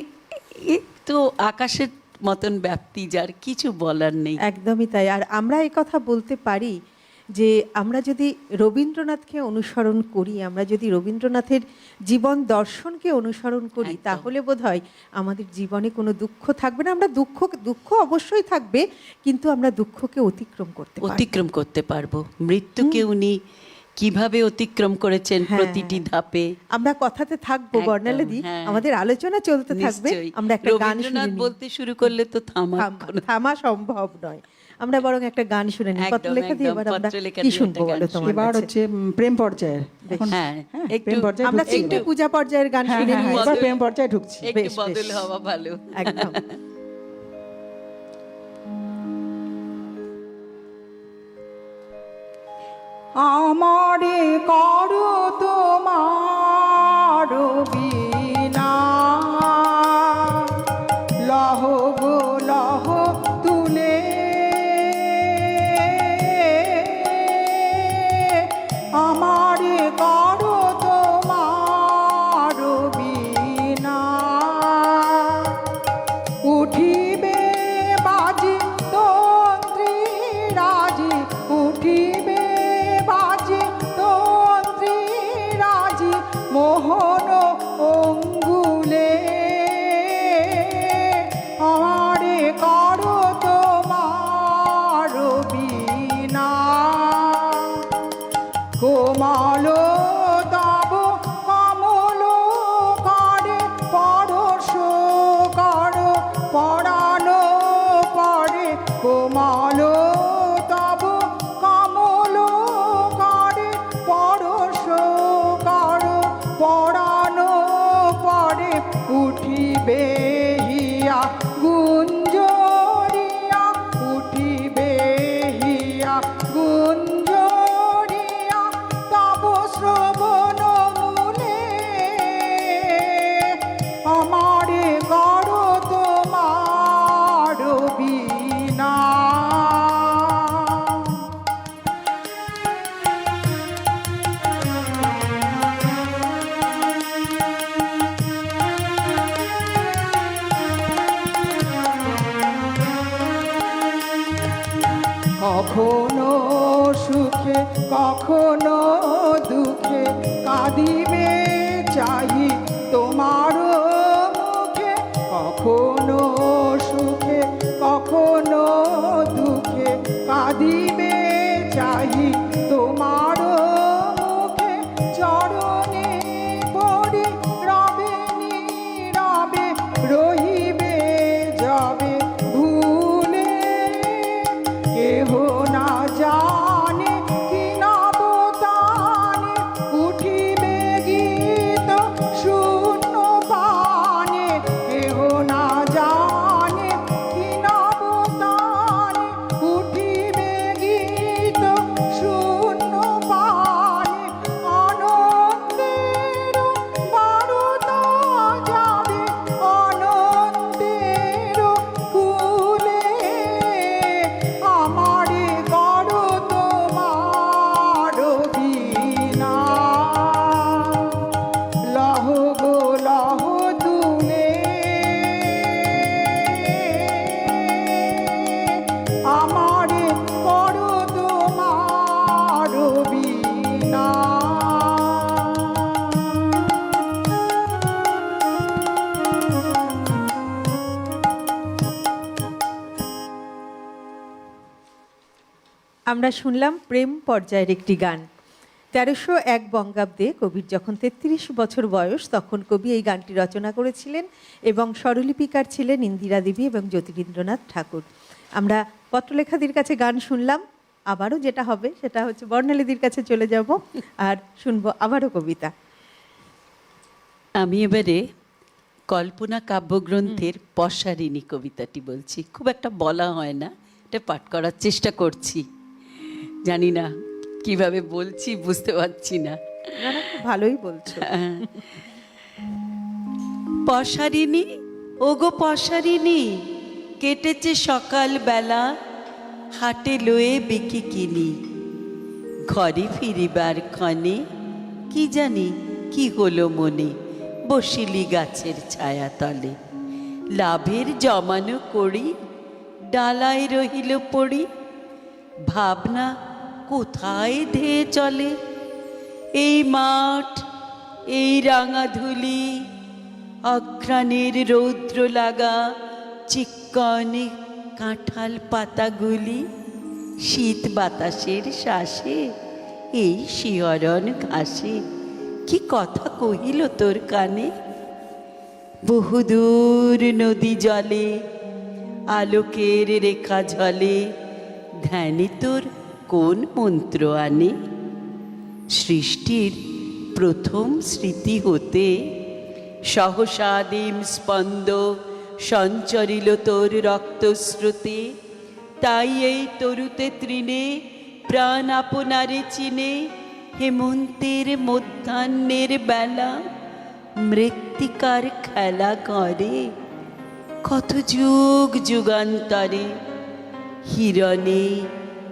এ তো আকাশের মতন ব্যাপ্তি, যার কিছু বলার নেই। একদমই তাই। আর আমরা এই কথা বলতে পারি যে আমরা যদি রবীন্দ্রনাথকে অনুসরণ করি, আমরা যদি রবীন্দ্রনাথের জীবন দর্শনকে অনুসরণ করি, একদম। তাহলে বোধহয় আমাদের জীবনে কোনো দুঃখ থাকবে না। আমরা দুঃখ অবশ্যই থাকবে, কিন্তু আমরা দুঃখকে অতিক্রম করতে পারবো। অতিক্রম করতে পারবো। মৃত্যুকে উনি কিভাবে অতিক্রম করেছেন হ্যাঁ। প্রতিটি ধাপে। আমরা কথাতে থাকবো একদম, বর্ণালীদি, হ্যাঁ। আমাদের আলোচনা চলতে থাকবে, নিশ্চয়ই। আমরা একটা গান শুনে রবীন্দ্রনাথ নিই। বলতে শুরু করলে তো থামা সম্ভব নয়, আমরা বরং একটা গান শুনে নিই। একদম, পত্রলেখা দিয়ে একদম, এবার আমরা পত্রলেখা কি দিয়ে শুনবো একটা বলো গান তোমার এবার কাছে? হচ্ছে প্রেম পর্যায়ের। এখন হ্যাঁ, হ্যাঁ, একটু প্রেম পর্যায়ে আমরা ঢুকছি তিনটে এবার। পূজা পর্যায়ের গান হ্যাঁ, শুনে হ্যাঁ, নিই। হ্যাঁ, এবার প্রেম পর্যায়ে ঢুকছি। একটু বেশ, বদল বেশ। হওয়া ভালো। একদম। আমারে করো তোমার বিনা, লহ গো লহ তুলে, আমারে করো তোমার বিনা, উঠিবে বাজি তন্ত্রী রাজি, উঠিবে বাজি তন্ত্রী রাজি, মোহন অঙ্গুলে, আমারে করো তোমার বিনা, কোমল তব কমল করে পরশ কর পরানো পরে, কোমল তব কমল করে পরশ কর পরানো পরে, উঠিবে হিয়া গুঞ্জরিয়া, উঠিবে হিয়া গুঞ্জরিয়া, তব শ্রবণ মূলে, আমারে করো তোমার বিনা। কখনো সুখে কখনো দুঃখে কাঁদিবে চাহি তোমার মুখে, কখনো সুখে কখনো দুঃখে কাঁদিবে চাহি তোমার মুখে, চরণে পড়ি রবে নীরবে রহিবে যাবে ভুলে, কেহ না জানে কি নবতানে, উঠিবে গীত শূন্য পানে, কেহ না জানে কি নবতানে, উঠিবে গীত শূন্য পানে, আনন্দের বারতা যাবে আনন্দের কুলে, আমারে করো তোমার বিনা, লহ গো লহ তুলে, আমারে করো তোমার বিনা। আমরা শুনলাম প্রেম পর্যায়ের একটি গান। 1301 বঙ্গাব্দে কবির যখন 33 বছর বয়স, তখন কবি এই গানটি রচনা করেছিলেন এবং স্বরলিপিকার ছিলেন ইন্দিরা দেবী এবং জ্যোতিরিন্দ্রনাথ ঠাকুর। আমরা পত্রলেখাদির কাছে গান শুনলাম, আবারও যেটা হবে সেটা হচ্ছে বর্ণালীদির কাছে চলে যাব আর শুনবো আবারও কবিতা। আমি এবারে কল্পনা কাব্যগ্রন্থের পশারিণী কবিতাটি বলছি। খুব একটা বলা হয় না, এটা পাঠ করার চেষ্টা করছি। জানি না কিভাবে বলছি, বুঝতে পারছি না। না, না, খুব ভালোই বলছো। পশারিণী, ওগো পশারিণী, কেটেছে সকাল বেলা, হাটে লয়ে বিকি কিনি, ঘরে ফিরিবার ক্ষণে কি জানি কি হলো মনে, বসিলি গাছের ছায়া তলে, লাভের জমানো করি ডালায় রহিল পড়ি, ভাবনা কোথায় ধেয়ে চলে, এই মাঠ এই রাঙা ধুলি, অঘ্রাণের রৌদ্র লাগা চিক্কনে কাঁঠাল পাতাগুলি, শীত বাতাসের শ্বাসে এই শিহরণ ঘাসে কি কথা কহিল তোর কানে। বহুদূর নদী জলে আলোকের রেখা ঝলে, ধ্যানে তোর কোন মন্ত্র আনে। সৃষ্টির প্রথম স্মৃতি হতে সহসা দিম স্পন্দ সঞ্চরিল তোর রক্তস্রোতে। তাই এই তরুতে তৃণে প্রাণ আপনারে চিনে, হেমন্তের মধ্যাহ্নের বেলা মৃত্তিকার খেলা করে। কত যুগ যুগান্তরে হিরণে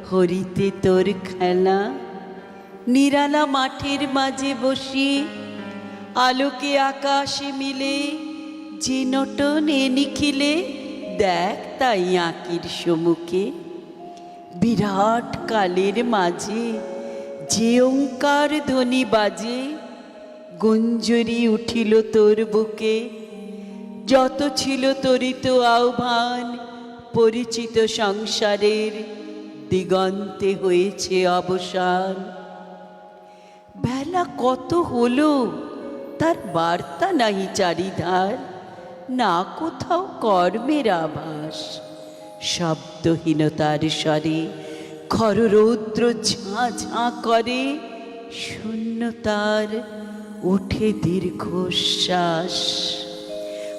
হরিতে তোর খেলা। নিরালা মাঠের মাঝে বসি আলোকে আকাশে মিলে, যে নটনে নিখিলে দেখ তাই আঁকির সম্মুখে। বিরাট কালের মাঝে যে ওঙ্কার ধ্বনি বাজে, গুঞ্জরি উঠিল তোর বুকে। যত ছিল তরিত আহ্বান, পরিচিত সংসারের দিগন্তে হয়েছে অবসান। বেলা কত হলো তার বার্তা নাহি চারিধার, না কোথাও কর্মের আভাস। শব্দহীনতার স্বরে খররৌদ্র ঝাঁ ঝাঁ করে, শূন্যতার ওঠে দীর্ঘশ্বাস।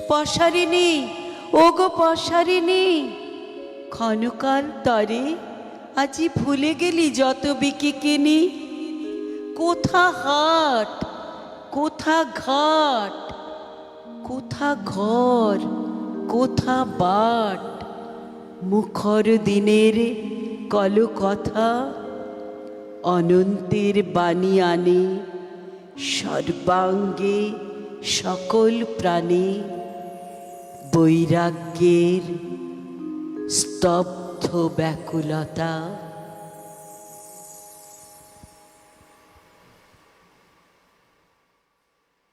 পশারিণী, ওগো পশারিণী, ক্ষণকাল তরে আজি ভুলে গেলি যত বিকিকিনি। কোথা হাট, কোথা ঘাট, কোথা ঘর, কোথা বাট, মুখর দিনের কলকথা অনন্তের বাণী আনে। সর্বাঙ্গে সকল প্রাণে বৈরাগ্যের স্তব্ধ ব্যাকুলতা।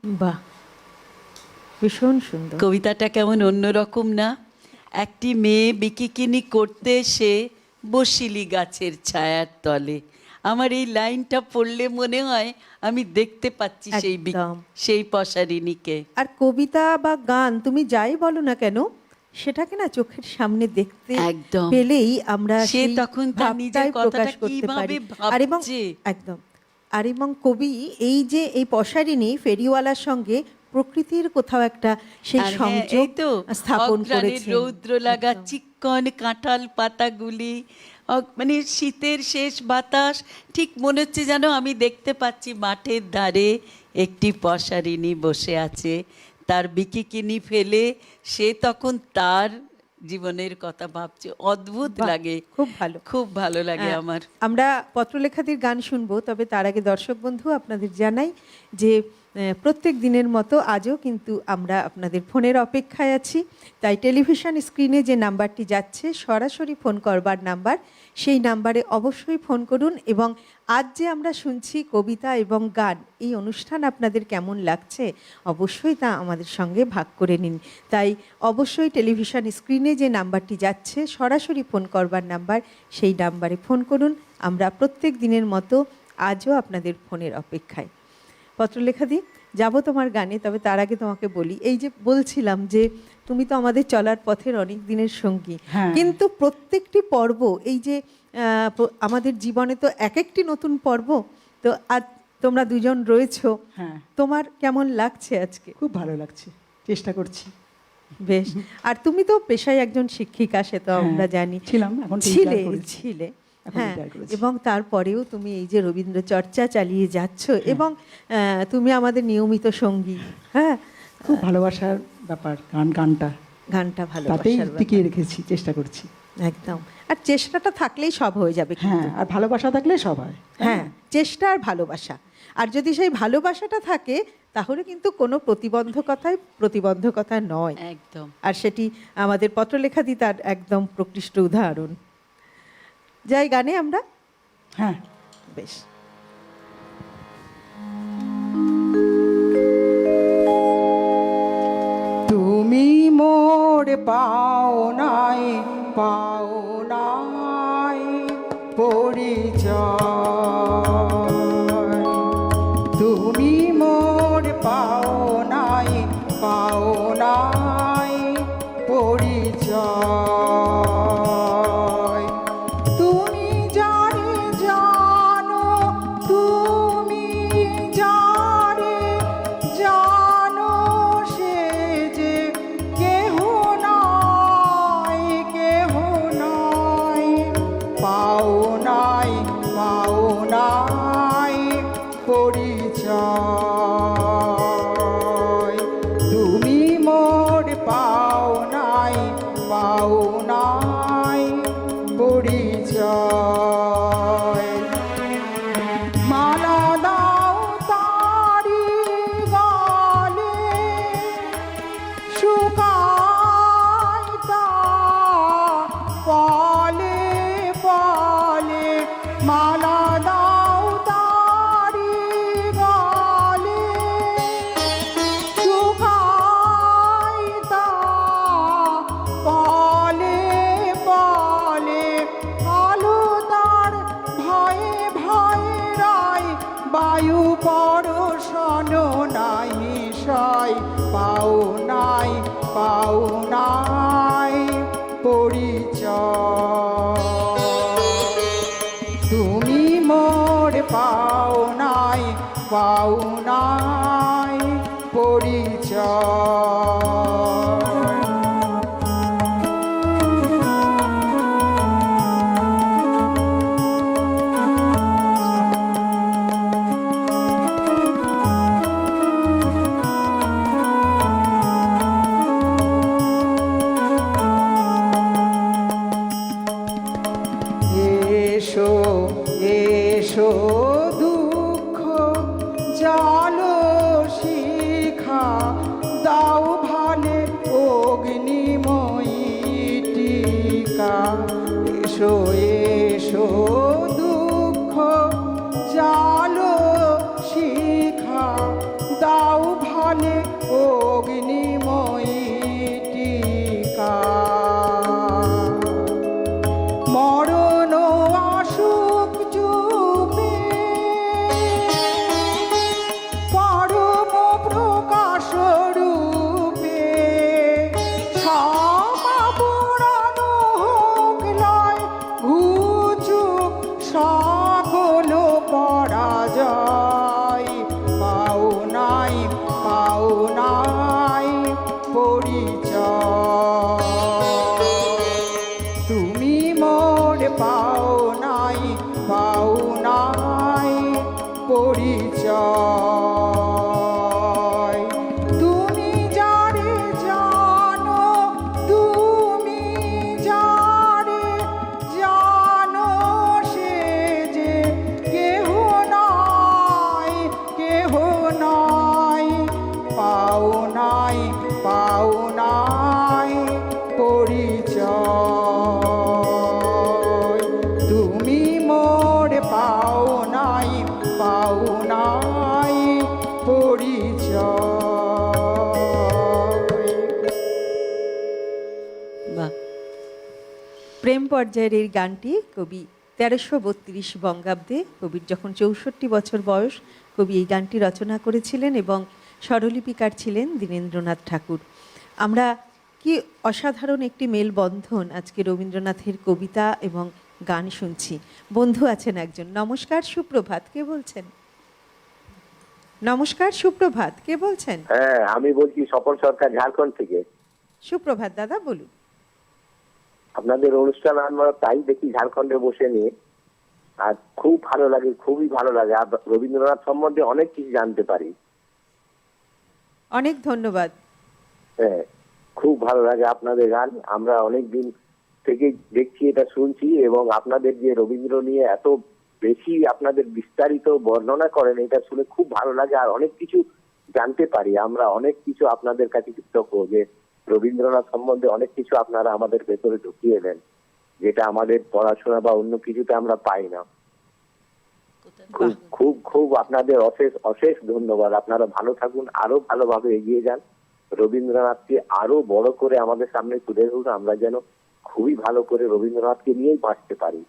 বাহ, ভীষণ সুন্দর। কবিতাটা কেমন অন্যরকম না? একটি মেয়ে বিকিকিনি করতে এসে বসিলি গাছের ছায়ার তলে। আমার এই লাইনটা পড়লে মনে হয় আমি দেখতে পাচ্ছি একদম। সেই পশারিণীকে। আর কবিতা বা গান তুমি যাই বলো না কেন, সেটাকে না চোখের সামনে দেখতে একদম। পেলেই আমরা সে সেই তখন তার নিজের ভাবটাই কথাটা প্রকাশ করতে কিভাবে পারি। আর এবং ভাবছে। একদম, আর এবং কবি এই যে এই পশারিণী ফেরিওয়ালার সঙ্গে প্রকৃতির কোথাও একটা সেই আর হ্যাঁ, সংযোগ এই তো স্থাপন অঘ্রাণের করেছেন। রৌদ্র লাগা একদম। চিক্কন কাঁঠাল পাতাগুলি, মানে শীতের শেষ বাতাস, ঠিক মনে হচ্ছে যেন আমি দেখতে পাচ্ছি মাঠের ধারে একটি পশারিণী বসে আছে, তার বিকিকিনি ফেলে সে তখন তার জীবনের কথা ভাবছে। অদ্ভুত বাহ, লাগে, খুব ভালো। খুব ভালো লাগে আমার। আমরা পত্রলেখাদের গান শুনবো, তবে তার আগে দর্শক বন্ধু আপনাদের জানাই যে প্রত্যেক দিনের মতো আজও কিন্তু আমরা আপনাদের ফোনের অপেক্ষায় আছি। তাই টেলিভিশন স্ক্রিনে যে নাম্বারটি যাচ্ছে সরাসরি ফোন করবার নাম্বার, সেই নাম্বারে অবশ্যই ফোন করুন। এবং আজ যে আমরা শুনছি কবিতা এবং গান, এই অনুষ্ঠান আপনাদের কেমন লাগছে অবশ্যই তা আমাদের সঙ্গে ভাগ করে নিন। তাই অবশ্যই টেলিভিশন স্ক্রিনে যে নাম্বারটি যাচ্ছে সরাসরি ফোন করবার নাম্বার, সেই নাম্বারে ফোন করুন। আমরা প্রত্যেক দিনের মতো আজও আপনাদের ফোনের অপেক্ষায়। পত্রলেখা দি, যাবো তোমার গানে, তবে তার আগে তোমাকে বলি, এই যে বলছিলাম যে তুমি তো আমাদের চলার পথের অনেক দিনের সঙ্গী, হ্যাঁ। কিন্তু প্রত্যেকটি পর্ব, এই যে আমাদের জীবনে তো এক একটি নতুন পর্ব, তো আজ তোমরা দুজন রয়েছো, হ্যাঁ, তোমার কেমন লাগছে আজকে? খুব ভালো লাগছে, চেষ্টা করছি। বেশ। আর তুমি তো পেশায় একজন শিক্ষিকা, সে তো হ্যাঁ, আমরা জানি। ছিলাম, এখন ছিলে retire করেছি। ছিলে এখন হ্যাঁ, retire করেছি। এবং তারপরেও তুমি এই যে রবীন্দ্র চর্চা চালিয়ে যাচ্ছ, এবং তুমি আমাদের নিয়মিত সঙ্গী। হ্যাঁ, খুব ভালোবাসার ব্যাপার গানটা, গানটা তাতেই ভালোবাসার টিকিয়ে ব্যাপার। রেখেছি, চেষ্টা করছি। একদম। আর চেষ্টাটা থাকলেই সব হয়ে যাবে হ্যাঁ, কিন্তু। আর ভালোবাসা থাকলে সব হয়। হ্যাঁ, চেষ্টা আর ভালোবাসা। আর যদি সেই ভালোবাসাটা থাকে তাহলে কিন্তু কোনো প্রতিবন্ধকতা নয়। একদম। আর সেটি আমাদের পত্রলেখাদি তার একদম প্রকৃষ্ট উদাহরণ। যাই গানে আমরা। হ্যাঁ, বেশ। তুমি মোর পাওনাই পাওনাই পরিচয়, পরিচয় মালা দাও তারি গালে শুকাই তা পলে পলে মালা দাও তারি গালে শুকাই তা পলে পলে আলো তার ভয়ে ভয়ে রায় বায়ু পরশন নাই মিশাই পাও নাই পরিচয় তুমি মোর পাও নাই পরিচয় এসো এসো দুঃখ জাল শিখা দাও ভালে অগ্নিময়ী টিকা এসো এসো দুঃখ জাল শিখা দাও ভালে অগ্নিময়ী টিকা মরণ আসুক চুপে পরম প্রকাশ রূপে সমাবরণ হোক লয় ঘুচুক সকল পরাজয় পাও নাই পরিচয় তুমি মোর পাও নাই পরিচয় তুমি যারে জানো তুমি যারে জানো সে যে কেহ নয় পাও নাই পরিচয় তুমি মোর পাও নাই পরিচয় বাহ, প্রেম পর্যায়ের এই গানটি কবি 1332 বঙ্গাব্দে, কবির যখন 64 বছর বয়স, কবি এই গানটি রচনা করেছিলেন এবং স্বরলিপিকার ছিলেন দীনেন্দ্রনাথ ঠাকুর। আমরা কি অসাধারণ একটি মেলবন্ধন আজকে রবীন্দ্রনাথের কবিতা এবং গান শুনছি। বন্ধু আছেন একজন। নমস্কার, সুপ্রভাত, কে বলছেন? নমস্কার, সুপ্রভাত, কে বলছেন? হ্যাঁ, আমি বলছি স্বপন সরকার, ঝাড়খণ্ড থেকে। সুপ্রভাত দাদা, বলুন। আপনাদের অনুষ্ঠান আমরা তাই দেখি ঝাড়খণ্ডে বসে নিয়ে, আর খুব ভালো লাগে, খুবই ভালো লাগে। আর রবীন্দ্রনাথ সম্বন্ধে অনেক কিছু জানতে পারি। অনেক ধন্যবাদ। হ্যাঁ, খুব ভালো লাগে আপনাদের গান। আমরা অনেক দিন থেকে দেখছি, এটা শুনছি, এবং আপনাদের যে রবীন্দ্র নিয়ে এত বেশি আপনাদের বিস্তারিত বর্ণনা করেন, এটা শুনে খুব ভালো লাগে। আর অনেক কিছু জানতে পারি আমরা, অনেক কিছু আপনাদের কাছে কৃতজ্ঞ যে রবীন্দ্রনাথ সম্বন্ধে অনেক কিছু আপনারা আমাদের ভেতরে ঢুকিয়ে দেন, যেটা আমাদের পড়াশোনা বা অন্য কিছুতে আমরা পাই না। খুব খুব খুব আপনাদের অশেষ অশেষ ধন্যবাদ। আপনারা ভালো থাকুন, আরো ভালোভাবে এগিয়ে যান, রবীন্দ্রনাথকে আরো বড় করে আমাদের সামনে তুলে ধরুন, আমরা যেন খুবই ভালো করে রবীন্দ্রনাথকে নিয়েই বাঁচতে পারি।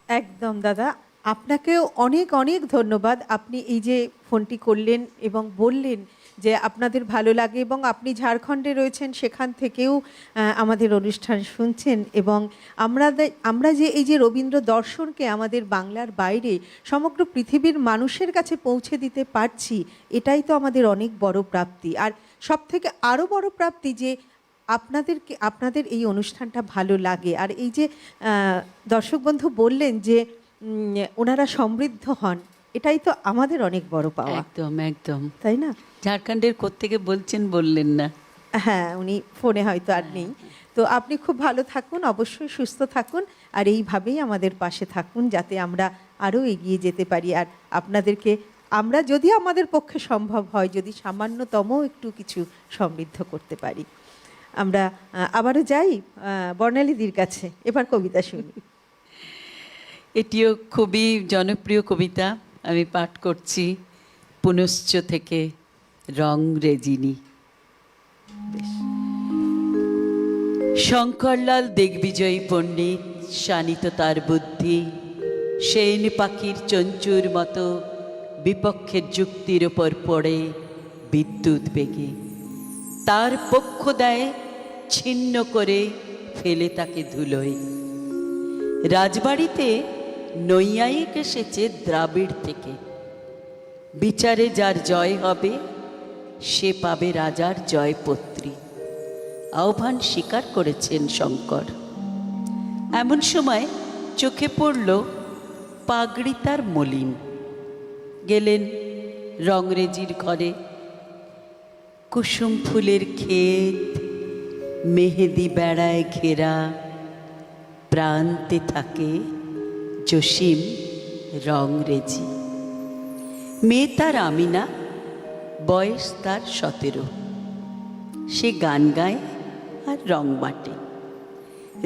একদম দাদা, আপনাকেও অনেক অনেক ধন্যবাদ। আপনি এই যে ফোনটি করলেন এবং বললেন যে আপনাদের ভালো লাগে, এবং আপনি ঝাড়খণ্ডে রয়েছেন, সেখান থেকেও আমাদের অনুষ্ঠান শুনছেন, এবং আমরা যে এই যে রবীন্দ্র দর্শনকে আমাদের বাংলার বাইরে সমগ্র পৃথিবীর মানুষের কাছে পৌঁছে দিতে পারছি, এটাই তো আমাদের অনেক বড় প্রাপ্তি। আর সব থেকে আরও বড় প্রাপ্তি যে আপনাদের এই অনুষ্ঠানটা ভালো লাগে। আর এই যে দর্শক বন্ধু বললেন যে ওনারা সমৃদ্ধ হন, এটাই তো আমাদের অনেক বড় পাওয়া। একদম একদম, তাই না? ঝাড়খণ্ডের কোত্থেকে বলছেন বললেন না? হ্যাঁ, উনি ফোনে হয়তো আর নেই। তো আপনি খুব ভালো থাকুন, অবশ্যই সুস্থ থাকুন, আর এইভাবেই আমাদের পাশে থাকুন যাতে আমরা আরও এগিয়ে যেতে পারি। আর আপনাদেরকে আমরা যদি আমাদের পক্ষে সম্ভব হয়, যদি সামান্যতম একটু কিছু সমৃদ্ধ করতে পারি। আমরা আবারও যাই বর্ণালীদির কাছে, এবার কবিতা শুনি। এটিও খুবই জনপ্রিয় কবিতা, আমি পাঠ করছি পুনশ্চ থেকে, রং রেজিনী। শঙ্করলাল দিগ্বিজয়ী পণ্ডিত, শানিত তার বুদ্ধি, সেন পাখির চঞ্চুর মতো বিপক্ষের যুক্তির ওপর পড়ে বিদ্যুৎ বেগে তার পক্ষ দেয় ছিন্ন করে ফেলে তাকে ধুলোয়। রাজবাড়িতে নৈয়ায়িক এসেছে দ্রাবিড় থেকে, বিচারে যার জয় হবে সে পাবে রাজার জয়পত্রী, আহ্বান স্বীকার করেছেন শঙ্কর। এমন সময় চোখে পড়ল পাগড়ি তার মলিন। গেলেন রংরেজির ঘরে, কুসুম ফুলের ক্ষেত, মেহেদি বেড়ায় ঘেরা, প্রান্তে থাকে জসিম রংরেজি। মেয়ে তার আমিনা, বয়স তার 17। সে গান গায় আর রং বাটে,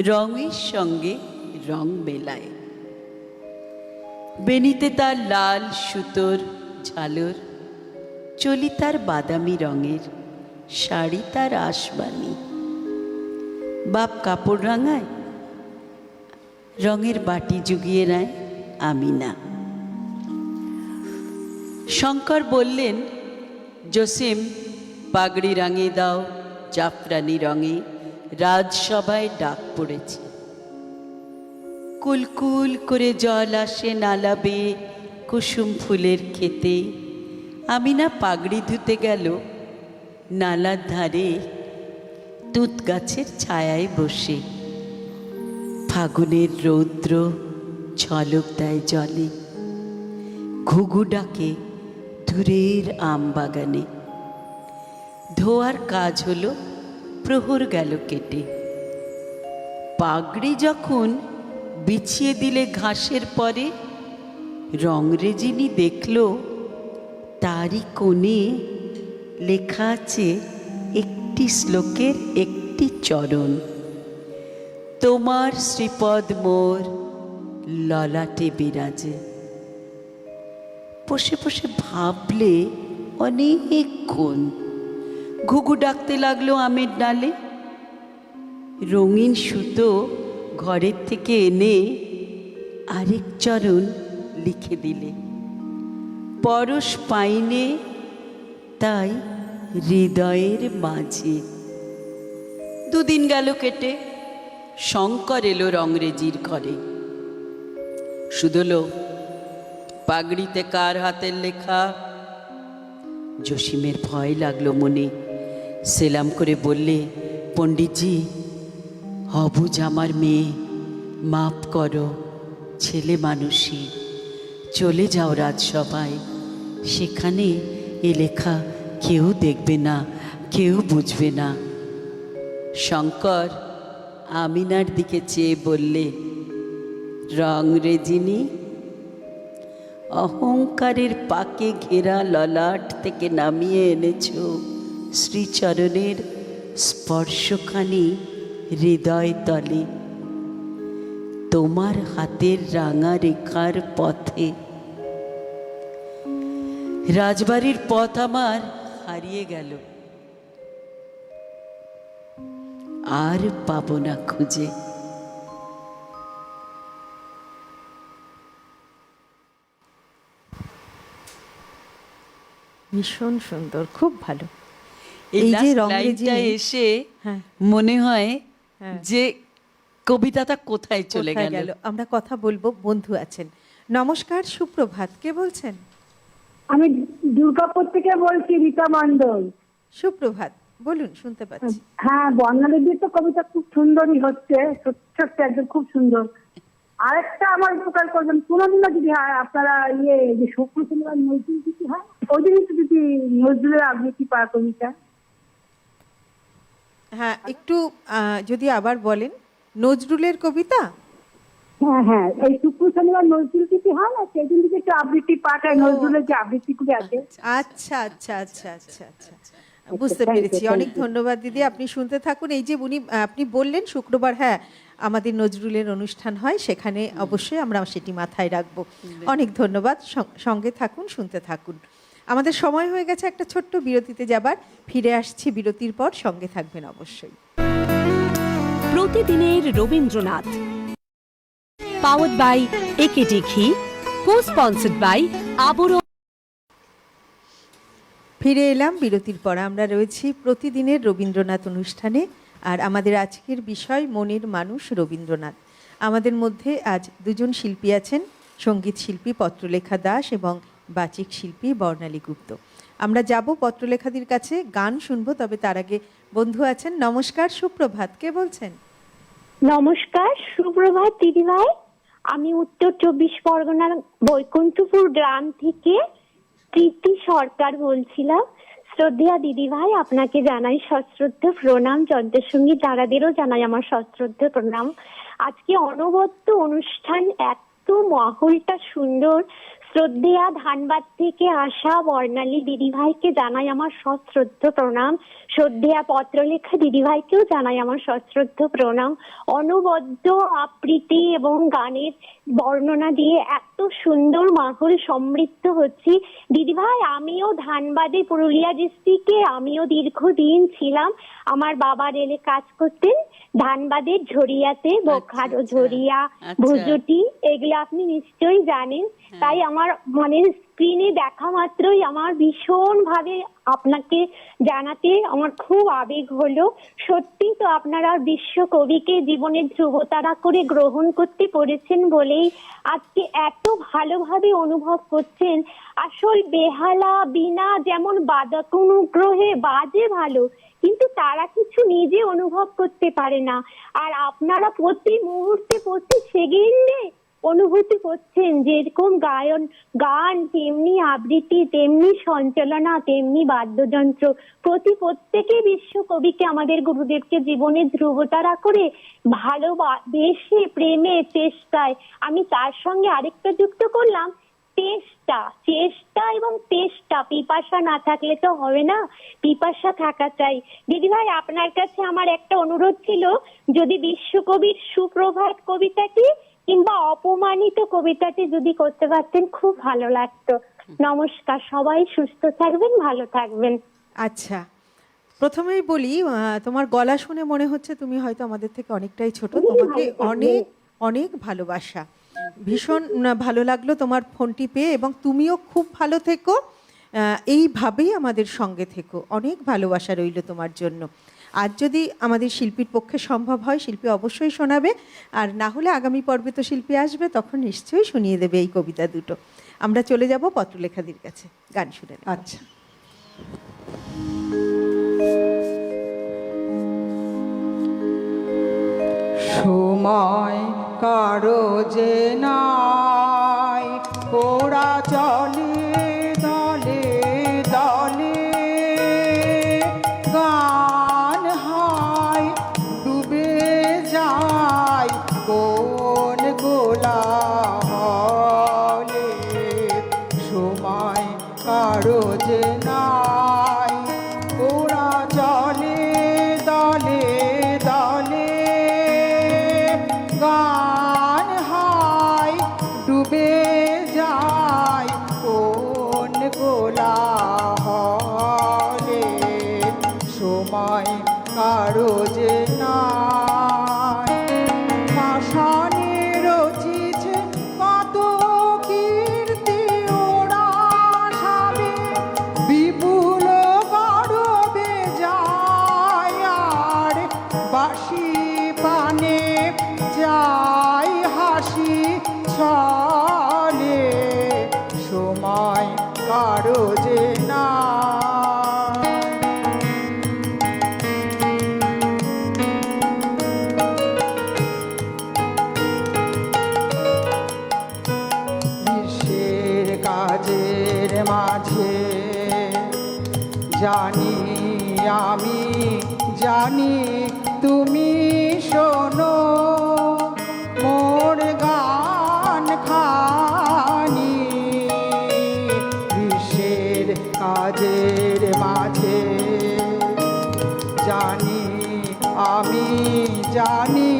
রঙের সঙ্গে রং মেলায়। বেনিতে তার লাল সুতোর ঝালর, চলি তার বাদামি রঙের, শাড়ি তার আসবানি। বাপ কাপড় রাঙায়, রঙের বাটি জুগিয়ে নেয় আমিনা। শঙ্কর বললেন, জসিম পাগড়ি রাঙিয়ে দাও জাফরানি রঙে, রাজসভায় ডাক পড়েছে। কুলকুল করে জল আসে নালাবে কুসুম ফুলের ক্ষেতে। আমিনা পাগড়ি ধুতে গেল নালার ধারে, তুত গাছের ছায়ায় বসে। ফাগুনের রৌদ্র ঝলক দেয় জলে, ঘুঘু ডাকে দূরের আম বাগানে। ধোয়ার কাজ হলো, প্রহর গেল কেটে। পাগড়ি যখন বিছিয়ে দিলে ঘাসের পরে, রংরেজিনী দেখল তারই কোণে লেখা আছে একটি শ্লোকের একটি চরণ। তোমার শ্রীপদ মোর ললাটে বিরাজে। বসে বসে ভাবলে অনেকক্ষণ। ঘুঘু ডাকতে লাগলো আমের ডালে। রঙিন সুতো ঘরের থেকে এনে আরেক চরণ লিখে দিলে। পরশ পাইনে তাই হৃদয়ের মাঝে। দুদিন গেল কেটে, শঙ্কর এলো রংরেজির ঘরে। শুধলো পাগড়িতে কার হাতের লেখা। জসিমের ভয় লাগলো মনে, সেলাম করে বললে, পণ্ডিতজি, অবুঝ আমার মেয়ে, মাপ করো, ছেলে মানুষই। চলে যাও রাজসভায়, সেখানে এ লেখা কেউ দেখবে না, কেউ বুঝবে না। শঙ্কর আমিনার দিকে চেয়ে বললে, রংরেজিনী, অহংকারের পাকে ঘেরা ললাট থেকে নামিয়ে এনেছ শ্রীচরণের স্পর্শখানি হৃদয় তলে। তোমার হাতের রাঙা রেখার পথে রাজবাড়ির পথ আমার হারিয়ে গেল, আর পাবো না খুঁজে। ভীষণ সুন্দর, খুব ভালো। এই যে যে রংরেজিনী এসে হ্যাঁ। মনে হয় হ্যাঁ। যে কবিতাটা কোথায় চলে কোথায় গেল। আমরা কথা বলবো, বন্ধু আছেন। নমস্কার, সুপ্রভাত, কে বলছেন? আমি দুর্গাপুর থেকে বলছি, রীতা মণ্ডল। সুপ্রভাত, বলুন, শুনতে পাচ্ছি। হ্যাঁ, বর্ণালীদির তো কবিতা খুব সুন্দরই হচ্ছে, ছোট্ট একদম খুব সুন্দর। আরেকটা আমার উপকার করবেন, কোনোদিনও যদি হয় আপনারা যে শুক্র শনিবার নজরুল গীতি হয়, ওই দিন একটু যদি নজরুলের আবৃত্তি পাওয়া কবিতা। হ্যাঁ, একটু যদি আবার বলেন, নজরুলের কবিতা। হ্যাঁ হ্যাঁ, এই শুক্র শনিবার নজরুল তিথি হয় না, সেদিন থেকে একটু আবৃত্তি পাঠ হয়, নজরুলের যে আবৃত্তিগুলি আছে। আচ্ছা আচ্ছা আচ্ছা আচ্ছা আচ্ছা, বুঝতে thank you, পেরেছি। thank অনেক you. ধন্যবাদ দিদি, আপনি শুনতে থাকুন। এই যে আপনি বললেন শুক্রবার, হ্যাঁ আমাদের নজরুলের অনুষ্ঠান হয়, সেখানে অবশ্যই আমরা সেটি মাথায় রাখবো। অনেক ধন্যবাদ, সঙ্গে থাকুন, শুনতে থাকুন। আমাদের সময় হয়ে গেছে একটা ছোট্ট বিরতিতে যাবার, ফিরে আসছি বিরতির পর, সঙ্গে থাকবেন অবশ্যই। প্রতিদিনের রবীন্দ্রনাথ, পাওয়ার্ড বাই একেডি ঘি, কো স্পন্সর্ড বাই আবরণ। ফিরে এলাম বিরতির পর। আমরা রয়েছি প্রতিদিনের রবীন্দ্রনাথ অনুষ্ঠানে, আর আমাদের আজকের বিষয় মনের মানুষ রবীন্দ্রনাথ। আমাদের মধ্যে আজ দুজন শিল্পী আছেন, সঙ্গীত শিল্পী পত্রলেখা দাস এবং বাচিক শিল্পী বর্ণালী গুপ্ত। আমরা যাব পত্রলেখাদির কাছে, গান শুনবো, তবে তার আগে বন্ধু আছেন। নমস্কার, সুপ্রভাত, কে বলছেন? নমস্কার, সুপ্রভাত দিদিভাই। আমি উত্তর 24 পরগনার বৈকুণ্ঠপুর গ্রাম থেকে প্রীতি সরকার বলছিলাম। শ্রদ্ধেয়া দিদিভাই, আপনাকে জানাই সশ্রদ্ধ প্রণাম, যন্ত্রসঙ্গী যারাদেরও জানাই আমার সশ্রদ্ধ প্রণাম। আজকে অনবদ্য অনুষ্ঠান, এত মাহলটা সুন্দর। শ্রদ্ধেয়া ধানবাদ থেকে আসা বর্ণালী দিদিভাইকে জানাই আমার সশ্রদ্ধ প্রণাম। শ্রদ্ধেয়া পত্রলেখা দিদিভাইকেও জানাই আমার সশ্রদ্ধ প্রণাম। অনবদ্য আবৃত্তি এবং গানের বর্ণনা দিয়ে এত সুন্দর মাহল সমৃদ্ধ হচ্ছি। দিদিভাই, আমিও ধানবাদে, পুরুলিয়া ডিস্ট্রিক্টে আমিও দীর্ঘদিন ছিলাম। আমার বাবা রেলে কাজ করতেন, ধানবাদের ঝরিয়াতে, বোখারো, ঝরিয়া, ভুজুটি, এগুলো আপনি নিশ্চয়ই জানেন। তাই আমার মনের স্ক্রিনে দেখা মাত্রই আমার ভীষণ ভাবে আপনাকে জানাতে আমার খুব আবেগ হলো। সত্যি তো আপনারা বিশ্বকবিকে জীবনের ধ্রুবতারা করে গ্রহণ করতে পেরেছেন বলেই আজকে এত ভালোভাবে অনুভব করছেন। আসল বেহালা বীণা যেমন বাদকানুগ্রহে বাজে ভালো, কিন্তু তারা কিছু নিজে অনুভব করতে পারে না, আর আপনারা প্রতি মুহূর্তে, প্রতি সেকেন্ডে অনুভূতি করছেন। যেরকম গান, তেমনি আবৃত্তি, তেমনি সঞ্চালনা, তেমনি বাদ্যযন্ত্র। প্রত্যেকে বিশ্বকবিকে, আমাদের গুরুদেবকে জীবনের ধ্রুবতারা করে ভালোবেসে, প্রেমে, চেষ্টায়, আমি তার সঙ্গে আরেকটা যুক্ত করলাম, চেষ্টা এবং তেষ্টা। পিপাসা না থাকলে তো হবে না, পিপাসা থাকা চাই। দিদিভাই, আপনার কাছে আমার একটা অনুরোধ ছিল, যদি বিশ্বকবির সুপ্রভাত কবিতাটি কিংবা অপমানিত কবিতাটি যদি করতে পারতেন খুব ভালো লাগতো। নমস্কার, সবাই সুস্থ থাকবেন, ভালো থাকবেন। আচ্ছা, প্রথমেই বলি, তোমার গলা শুনে মনে হচ্ছে তুমি হয়তো আমাদের থেকে অনেকটাই ছোট। তোমাকে অনেক অনেক ভালোবাসা, ভীষণ ভালো লাগলো তোমার ফোনটি পেয়ে, এবং তুমিও খুব ভালো থেকো, এইভাবেই আমাদের সঙ্গে থেকো। অনেক ভালোবাসা রইল তোমার জন্য। আজ যদি আমাদের শিল্পীর পক্ষে সম্ভব হয়, শিল্পী অবশ্যই শোনাবে, আর না হলে আগামী পর্বে তো শিল্পী আসবে, তখন নিশ্চয়ই শুনিয়ে দেবে এই কবিতা দুটো। আমরা চলে যাব পত্রলেখাদির কাছে, গান শুনে নেব। আচ্ছা, সময় কারো যে নাই, ওরা চলে দলে দলে, গান হয় ডুবে যায় কোন গোলা হলে। সময় কারো যে নাই, ওরা চলে দলে দলে, গান হয় ডুবে যায় কোন গোলা হলে। সময় কারো যে নাই, পাষাণে রচিছে কত কীর্তি, ওরা সাবে বিপুল গর্বে যায়, আর বাঁশি পানে যায় হাসি ছলে। সময় কারো যে নাই। বিশ্বের কাজের মাঝে জানি আমি জানি তুমি শোনো মোর গান খানি বিশ্বের কাজের মাঝে জানি আমি জানি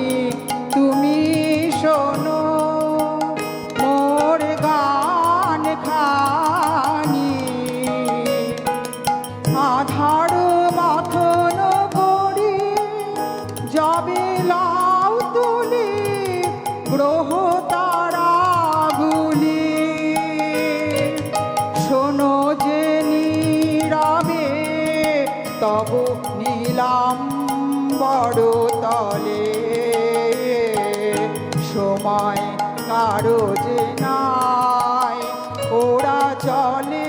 তুমি শোনো মোর গান খানি আধার মাথন করি যাবে লাউ তুলি গ্রহ তারাগুলি শোনো যে নীরবে তব নীলাম বড় তলে সময় কারো যে নাই ওরা চলে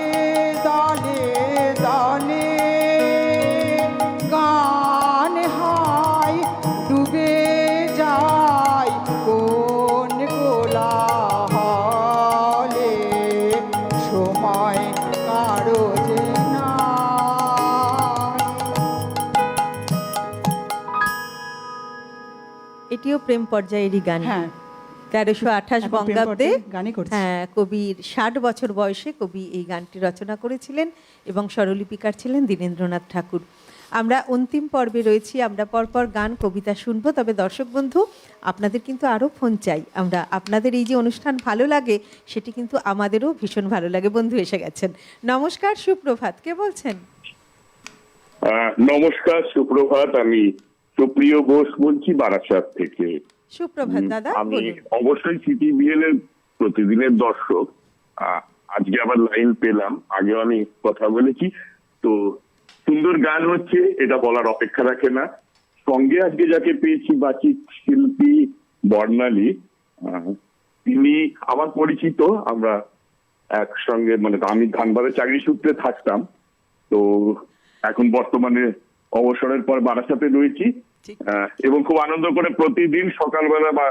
দলে দলে গান হায় ডুবে যায় কোন কোলাহলে সময় কারো যে নাই। এটিও প্রেম পর্যায়েরই গান। হ্যাঁ 1328 এখন প্রেম বঙ্গাব্দে পর্যায়ের গানই করছি। হ্যাঁ, কবির 60 বছর বয়সে কবি এই গানটি রচনা করেছিলেন এবং স্বরলিপিকার ছিলেন দীনেন্দ্রনাথ ঠাকুর। আমরা অন্তিম পর্বে রয়েছি, আমরা পরপর গান কবিতা শুনবো। তবে দর্শক বন্ধু, আপনাদের কিন্তু আরও ফোন চাই। আমরা আপনাদের এই যে অনুষ্ঠান ভালো লাগে সেটি কিন্তু আমাদেরও ভীষণ ভালো লাগে। বন্ধু এসে গেছেন। নমস্কার, সুপ্রভাত, কে বলছেন? নমস্কার, সুপ্রভাত। আমি সুপ্রিয় ঘোষ বলছি বারাসাত থেকে। সুপ্রভাত দাদা, আমি বলুন। অবশ্যই সিটিবিএল এর প্রতিদিনের দর্শক। আজকে আবার লাইন পেলাম, আগেও আমি কথা বলেছি। তো সুন্দর গান হচ্ছে, এটা বলার অপেক্ষা রাখে না। সঙ্গে আজকে যাকে পেয়েছি বাচিক শিল্পী বর্ণালী, তিনি আমার পরিচিত। আমরা একসঙ্গে মানে আমি ধানবাদে চাকরি সূত্রে থাকতাম। তো এখন বর্তমানে অবসরের পর বারাসাতে রয়েছি এবং খুব আনন্দ করে প্রতিদিন সকালবেলা বা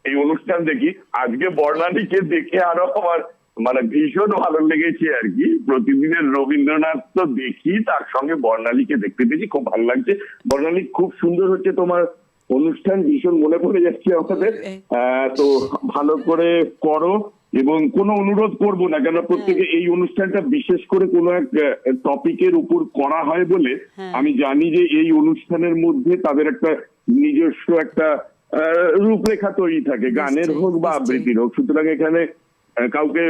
এই অনুষ্ঠান দেখি। আজকে বর্ণালীকে দেখে আরো আমার মানে ভীষণ ভালো লেগেছে আর কি। প্রতিদিনের রবীন্দ্রনাথ তো দেখি, তার সঙ্গে বর্ণালীকে দেখতে পেয়েছি, খুব ভালো লাগছে। বর্ণালী, খুব সুন্দর হচ্ছে তোমার অনুষ্ঠান, ভীষণ মনে পড়ে যাচ্ছে আমাদের। তো ভালো করে করো এবং কোনো অনুরোধ করব না, কেন প্রত্যেকে এই অনুষ্ঠানটা বিশেষ করে কোনো এক টপিকের উপর করা হয় বলে আমি জানি যে এই অনুষ্ঠানের মধ্যে তাদের একটা নিজস্ব একটা রূপরেখা তৈরি থাকে, গানের হোক বা আবৃত্তির হোক। সুতরাং এখানে কাউকে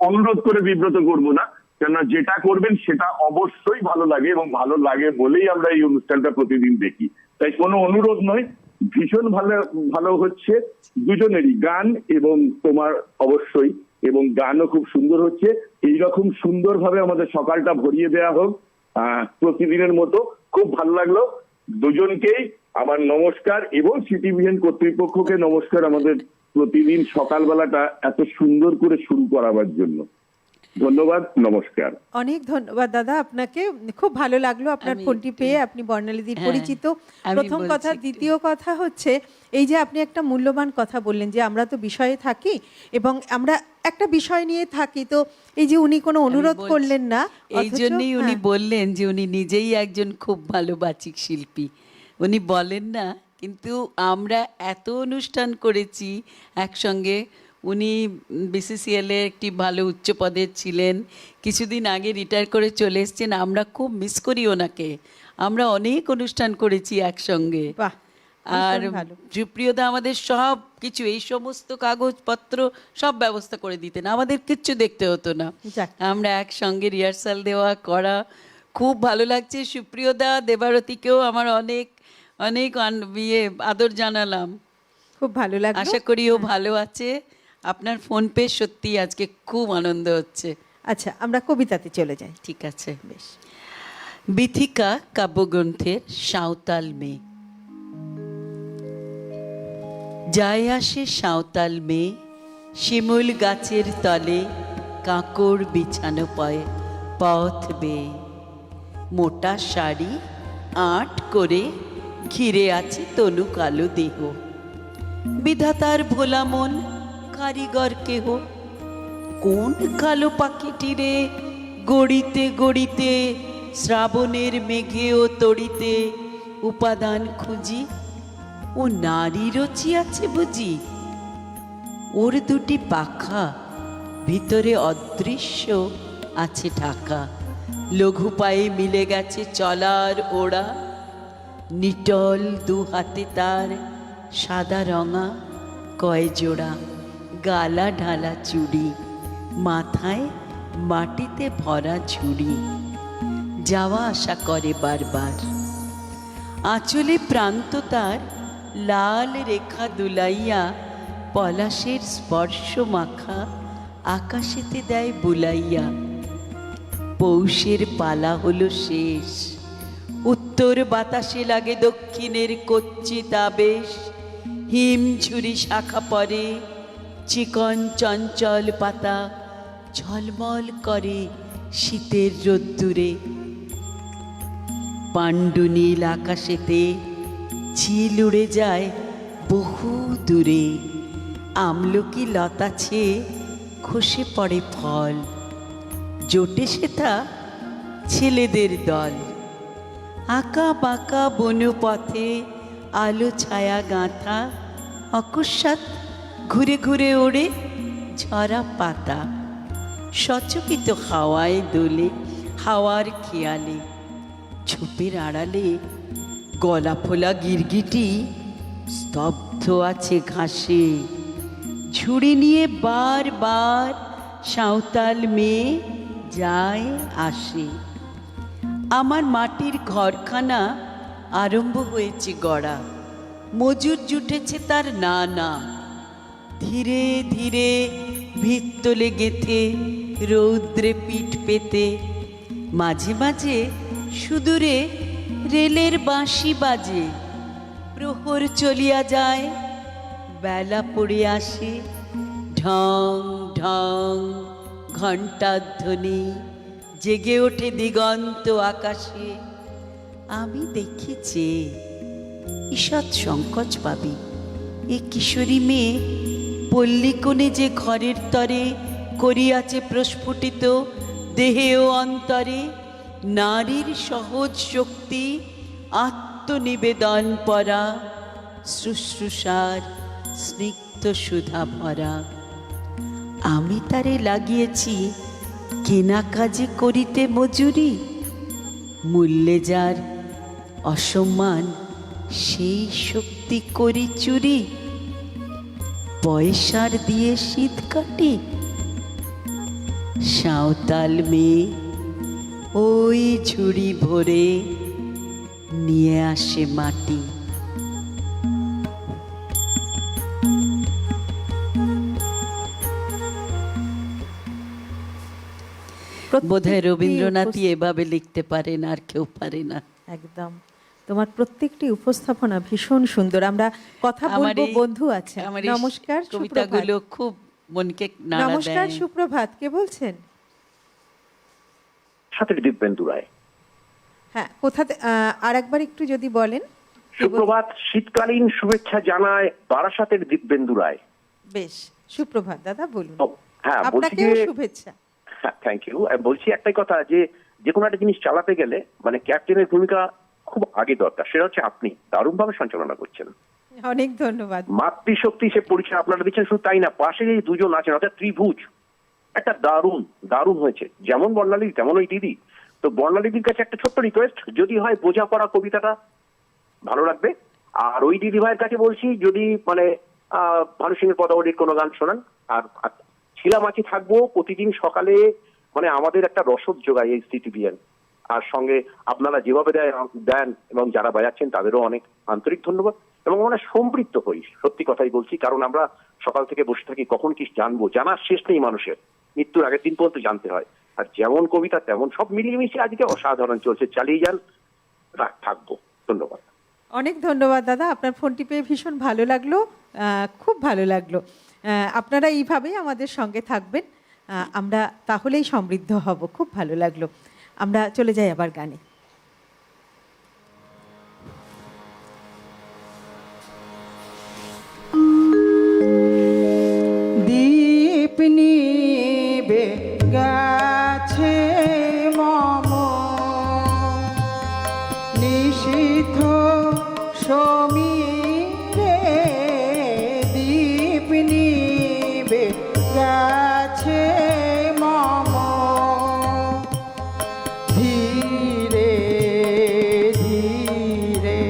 অনুরোধ করে বিব্রত করব না, কেননা যেটা করবেন সেটা অবশ্যই ভালো লাগে এবং ভালো লাগে বলেই আমরা এই অনুষ্ঠানটা প্রতিদিন দেখি। তাই কোনো অনুরোধ নয়, ভীষণ ভালো ভালো হচ্ছে দুজনেরই গান এবং তোমার অবশ্যই, এবং গানও খুব সুন্দর হচ্ছে। এইরকম সুন্দরভাবে আমাদের সকালটা ভরিয়ে দেওয়া হোক প্রতিদিনের মতো। খুব ভালো লাগলো দুজনকেই। আমার নমস্কার এবং সিটিভিএন কর্তৃপক্ষকে নমস্কার, আমাদের প্রতিদিন সকালবেলাটা এত সুন্দর করে শুরু করাবার জন্য। ধন্যবাদ, নমস্কার। অনেক ধন্যবাদ দাদা আপনাকে। খুব ভালো লাগলো আপনার ফোনটি পেয়ে। আপনি বর্ণালীদির পরিচিত, প্রথম কথা। দ্বিতীয় কথা হচ্ছে এই যে আপনি একটা মূল্যবান কথা বললেন যে আমরা তো বিষয়ে থাকি এবং আমরা একটা বিষয় নিয়ে থাকি। তো এই যে উনি কোনো অনুরোধ করলেন না, এই জন্যই উনি বললেন যে উনি নিজেই একজন খুব ভালো বাচিক শিল্পী। উনি বলেন না, কিন্তু আমরা এত অনুষ্ঠান করেছি একসঙ্গে। উনি বিসিসিএল এর একটি ভালো উচ্চ পদে ছিলেন, কিছুদিন আগে রিটায়ার করে চলে এসেছেন। আমরা খুব মিস করি ওনাকে। আমরা অনেক অনুষ্ঠান করেছি একসঙ্গে। আর সুপ্রিয়দা আমাদের সব কিছু, এই সমস্ত কাগজপত্র সব ব্যবস্থা করে দিতেন, আমাদের কিচ্ছু দেখতে হতো না। আমরা একসঙ্গে রিহার্সাল দেওয়া করা, খুব ভালো লাগছে। সুপ্রিয়দা, দেবারতীকেও আমার অনেক অনেক আদর জানালাম। খুব ভালো লাগলো, আশা করি ও ভালো আছে। আপনার ফোন পে সত্যি আজকে খুব আনন্দ হচ্ছে। আচ্ছা, আমরা কবিতাতে চলে যাই। ঠিক আছে, বেশ। বিথিকা কাব্যগ্রন্থের সাঁওতাল মেয়ে। যায় আসে সাঁওতাল মেয়ে, শিমুল গাছের তলে কাঁকড় বিছানো পায়ে পথ বেয়ে। মোটা শাড়ি আট করে ঘিরে আছে তনু কালো দেহ। বিধাতার ভোলা মন কারিগর কেহ। কোন কালো পাখিটিরে গড়িতে গড়িতে শ্রাবণের মেঘেও তড়িতে উপাদান খুঁজি, ও নারী রচি আছে বুঝি। ওর দুটি পাখা ভিতরে অদৃশ্য আছে ঢাকা, লঘু পায়ে মিলে গেছে চলার ওড়া। নিটল দু হাতে তার সাদা রঙা কয় জোড়া, গালা ঢালা চুড়ি, মাথায় মাটিতে ভরা ঝুড়ি। যাওয়া আসা করে বারবার, আঁচলে প্রান্ত তার লাল রেখা দুলাইয়া, পলাশের স্পর্শ মাখা আকাশেতে দেয় বুলাইয়া। পৌষের পালা হলো শেষ, উত্তর বাতাসে লাগে দক্ষিণের কচ্ছিত আবেশ। হিমঝুরি শাখা পরে, চিকন চঞ্চল পাতা ঝলমল করে শীতের রোদ্দুরে। পাণ্ডুনীল আকাশেতে ঝিল উড়ে যায় বহু দূরে। আমলকি লতা ছেয়ে খসে পড়ে ফল, জোটে সেথা ছেলেদের দল। আঁকা বাঁকা বনপথে আলো ছায়া গাঁথা, অকস্মাৎ ঘুরে ঘুরে ওড়ে ঝরা পাতা। সচকিত হাওয়ায় দোলে হাওয়ার খেয়ালে, ঝোপের আড়ালে গলা ফোলা গিরগিটি স্তব্ধ আছে ঘাসে। ঝুড়ি নিয়ে বারবার সাঁওতাল মেয়ে যায় আসে। আমার মাটির ঘরখানা আরম্ভ হয়েছে গড়া, মজুর জুটেছে তার নানা। ধীরে ধীরে ভিত তোলে গেথে রৌদ্রে পিঠ পেতে। মাঝে মাঝে সুদূরে রেলের বাঁশি বাজে। প্রহর চলিয়া যায়, বেলা পড়ে আসে। ঢং ঢং ঘণ্টার ধ্বনি জেগে ওঠে দিগন্ত আকাশে। আমি দেখেছি ঈষৎ সংকোচ পাবি এ কিশোরী মেয়ে পল্লীকোণে যে ঘরের তরে করিয়াছে প্রস্ফুটিত দেহে ও অন্তরে নারীর সহজ শক্তি, আত্মনিবেদন পরা, শুশ্রূষার স্নিগ্ধ সুধা ভরা। আমি তারে লাগিয়েছি কেনা কাজে করিতে মজুরি। মূল্যে যার অসম্মান, সেই শক্তি করি চুরি। পয়সার দিয়ে শীত কাটি, সাঁওতাল মেয়ে ওই ঝুড়ি ভরে নিয়ে আসে মাটি। বোধহয় রবীন্দ্রনাথই এভাবে লিখতে পারেন, আর কেউ পারে না। একদম, তোমার প্রত্যেকটি উপস্থাপনা ভীষণ সুন্দর। আমরা কথা বলবো, বন্ধু আছে। নমস্কার, কবিতাগুলো খুব মনকে নাড়া দেয়। নমস্কার, সুপ্রভাত, কে বলছেন? সাথে দিব্যেন্দু রায়। হ্যাঁ, কোথা আর একবার একটু যদি বলেন। সুপ্রভাত, শীতকালীন শুভেচ্ছা জানায় বারাসাতের দিব্যেন্দু রায়। বেশ, সুপ্রভাত দাদা, বলুন। হ্যাঁ, বলছি আপনাকেও যে শুভেচ্ছা। হ্যাঁ, থ্যাংক ইউ। বলছি একটাই কথা, যে কোনো একটা জিনিস চালাতে গেলে মানে ক্যাপ্টেনের ভূমিকা খুব আগে দরকার। সেটা হচ্ছে আপনি দারুণভাবে সঞ্চালনা করছেন। অনেক ধন্যবাদ। মাতৃশক্তি সে পরিচয় আপনারা দিচ্ছেন। শুধু তাই না, পাশে যে দুজন আছেন, অর্থাৎ ত্রিভুজ, একটা দারুণ হয়েছে। যেমন বর্ণালী তেমন ওই দিদি। তো বর্ণালীদির কাছে একটা ছোট্ট রিকোয়েস্ট, যদি হয় বোঝাপড়া কবিতাটা ভালো লাগবে। আর ওই দিদি ভাইয়ের কাছে বলছি, যদি মানে ভানু সিংহের পদাবলীর কোনো গান শোনান। আর ছিলামাছি থাকবো প্রতিদিন সকালে, মানে আমাদের একটা রসদ যোগায় এই সিটিভিএন। আর সঙ্গে আপনারা যেভাবে দেন এবং যারা বাজাচ্ছেন তাদেরও অনেক আন্তরিক ধন্যবাদ। এবং আমরা সম্পৃক্ত হই, সত্যি কথাই বলছি, কারণ আমরা সকাল থেকে বসে থাকি কখন কি জানবো, জানার শেষ নেই মানুষের। মৃত্যুর আগের দিন পর্যন্ত জানতে হয়। আর যেমন কবিতা তেমন সব মিলিয়ে মিশিয়ে আজকে অসাধারণ চলছে। চালিয়ে যান, থাকবো। ধন্যবাদ। অনেক ধন্যবাদ দাদা, আপনার ফোনটি পেয়ে ভীষণ ভালো লাগলো, খুব ভালো লাগলো। আপনারা এইভাবেই আমাদের সঙ্গে থাকবেন, আমরা তাহলেই সমৃদ্ধ হব। খুব ভালো লাগলো। আমরা চলে যাই আবার গানে। দীপ নিবে গেছে মম নিশীথ গেছে মম ধীরে ধীরে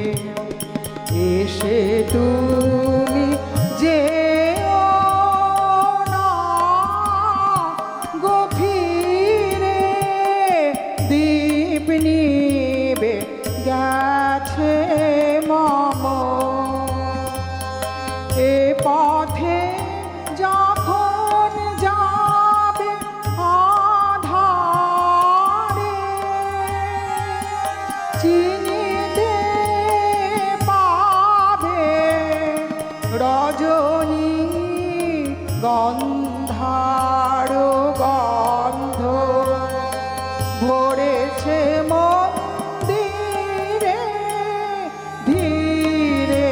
এসে তুমি যেও না গভীরে দীপ নিবে গেছে মম এ পথে যখন যাবে আধারে চিনিতে পাবে রজনী গন্ধার গন্ধ ভরেছে মন্দিরে ধীরে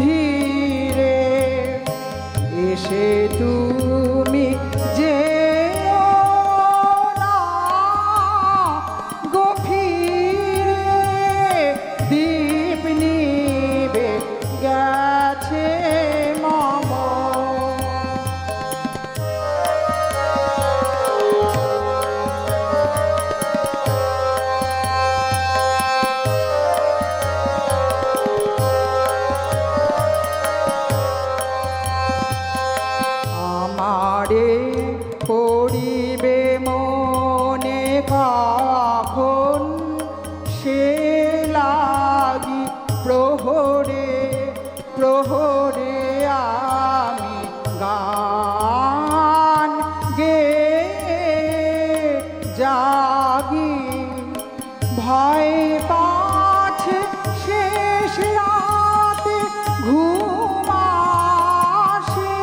ধীরে এসে তুমি যেও না গভীরে দীপ নিবে গেছে মম আমারে পড়িবে মনে কখন সে লাগি প্রহরে প্রহরে আমি গান গে জাগি ভয় পাছে শেষ রাতে ঘুম আসে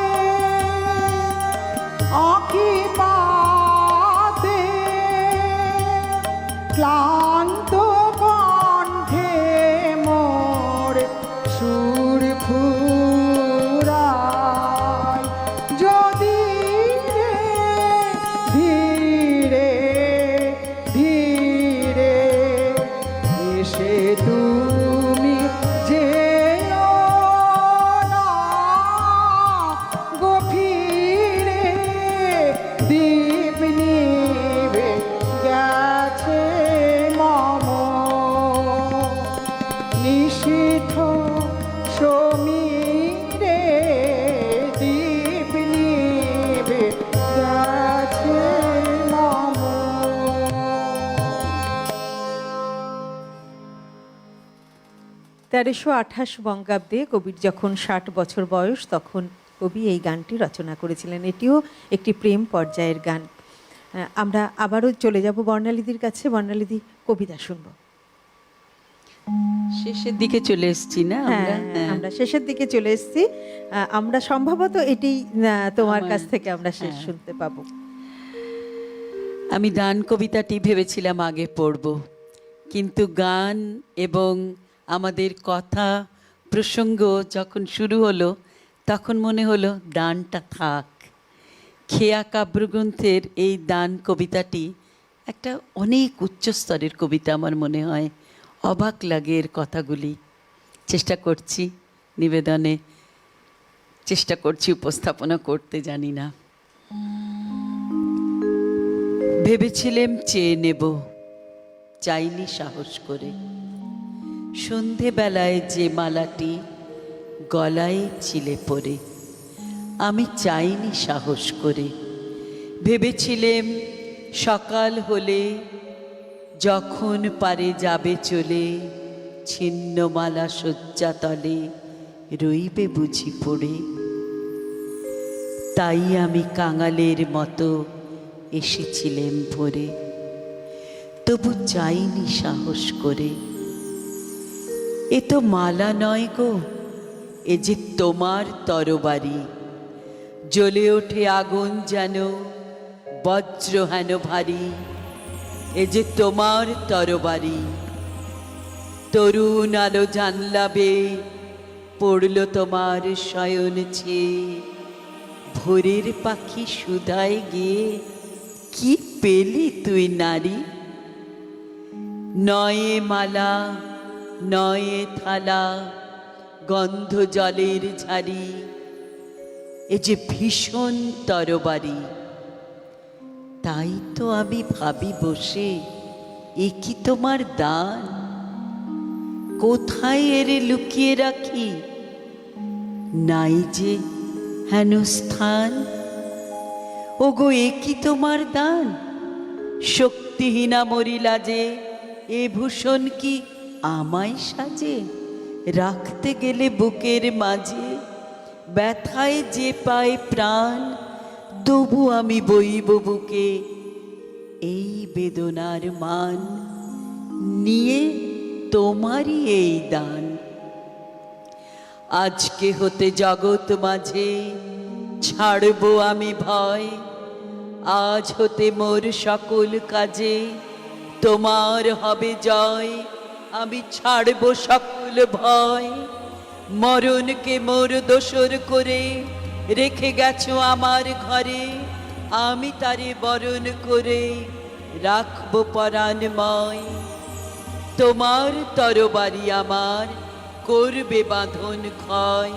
আঁকি পাতে ক্লান্ত কণ্ঠে মোর সুর ফুরায় যদি রে ধীরে ধীরে এসে তুমি যেও না গভীরে দীপ নিবে গেছে মম নিশীথ সমীরে দীপ নিবে গেছে মম 1328 বঙ্গাব্দে কবির যখন 60 বছর বয়স তখন কবি এই গানটি রচনা করেছিলেন। এটিও একটি প্রেম পর্যায়ের গান। আমরা আবারও চলে যাব বর্ণালীদির কাছে। বর্ণালীদি, কবিতা শুনব। শেষের দিকে চলে এসেছি না আমরা? আমরা শেষের দিকে চলে এসেছি। আমরা সম্ভবত এটি তোমার কাছ থেকে আমরা শেষ শুনতে পাবো। আমি দান কবিতাটি ভেবেছিলাম আগে পড়ব, কিন্তু গান এবং আমাদের কথা প্রসঙ্গ যখন শুরু হলো তখন মনে হলো দানটা থাক। খেয়া কাব্যগ্রন্থের এই দান কবিতাটি একটা অনেক উচ্চস্তরের কবিতা আমার মনে হয়। অবাক লাগে এর কথাগুলি। চেষ্টা করছি নিবেদনে, চেষ্টা করছি উপস্থাপনা করতে, জানি না। ভেবেছিলাম চেয়ে নেব, চাইনি সাহস করে। সন্ধেবেলায় যে মালাটি গলায় ছিলে পড়ে, আমি চাইনি সাহস করে। ভেবেছিলাম সকাল হলে যখন পারে যাবে চলে, ছিন্নমালা শয্যাতলে রইবে বুঝি পড়ে। তাই আমি কাঙালের মতো এসেছিলাম ভোরে, তবু চাইনি সাহস করে। এ তো মালা নয় গো, এ যে তোমার তরবারি। জ্বলে ওঠে আগুন যেন বজ্র হেন ভারী, এ যে তোমার তরবারি। তরুণ আলো জানলাবে পড়ল তোমার শয়ন ছেয়ে, ভোরের পাখি সুধায় গিয়ে কি পেলি তুই নারী। নয়ে মালা নয়ে থালা গন্ধ জলের ঝারি, এ যে ভীষণ তরবারি। তাই তো আমি ভাবি বসে, এ কি তোমার দান? কোথায় এরে লুকিয়ে রাখি? নাই যে হেন স্থান। ওগো এ কি তোমার দান? শক্তিহীনা মরিলা যে, এ ভূষণ কি আমায় সাজে? রাখতে গেলে বুকের মাঝে, ব্যথায় যে পায় প্রাণ, তবু আমি বইব বুকে এই বেদনার মান, নিয়ে তোমারই এই দান। আজকে হতে জগৎ মাঝে ছাড়ব আমি ভয়, আজ হতে মোর সকল কাজে তোমার হবে জয়। আমি ছাড়ব সকল ভয়, মরণকে মোর দোসর করে রেখে গেছো আমার ঘরে, আমি তারে বরণ করে রাখব পরাণময়। তোমার তরবারি আমার করবে বাঁধন ক্ষয়,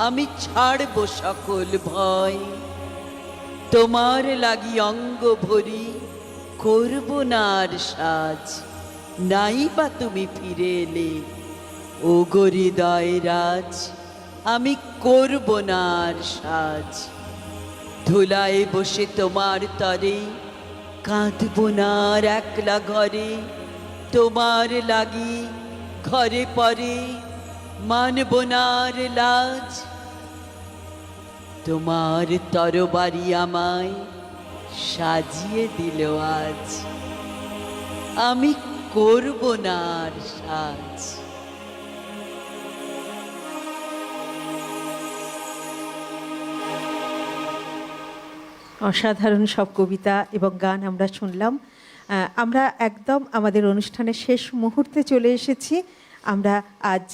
আমি ছাড়ব সকল ভয়। তোমার লাগি অঙ্গ ভরি করব না আর সাজ, নাই বা তুমি ফিরে এলে ও হৃদয় রাজ, আমি করব না আর সাজ। ধুলায় বসে তোমার তরে কাঁদব না আর একলা ঘরে, তোমার লাগি ঘরে পরে মানব না আর লাজ। তোমার তরবারি আমায় সাজিয়ে দিল আজ, আমি করব না আর সাজ। অসাধারণ সব কবিতা এবং গান আমরা শুনলাম। আমরা একদম আমাদের অনুষ্ঠানের শেষ মুহূর্তে চলে এসেছি। আমরা আজ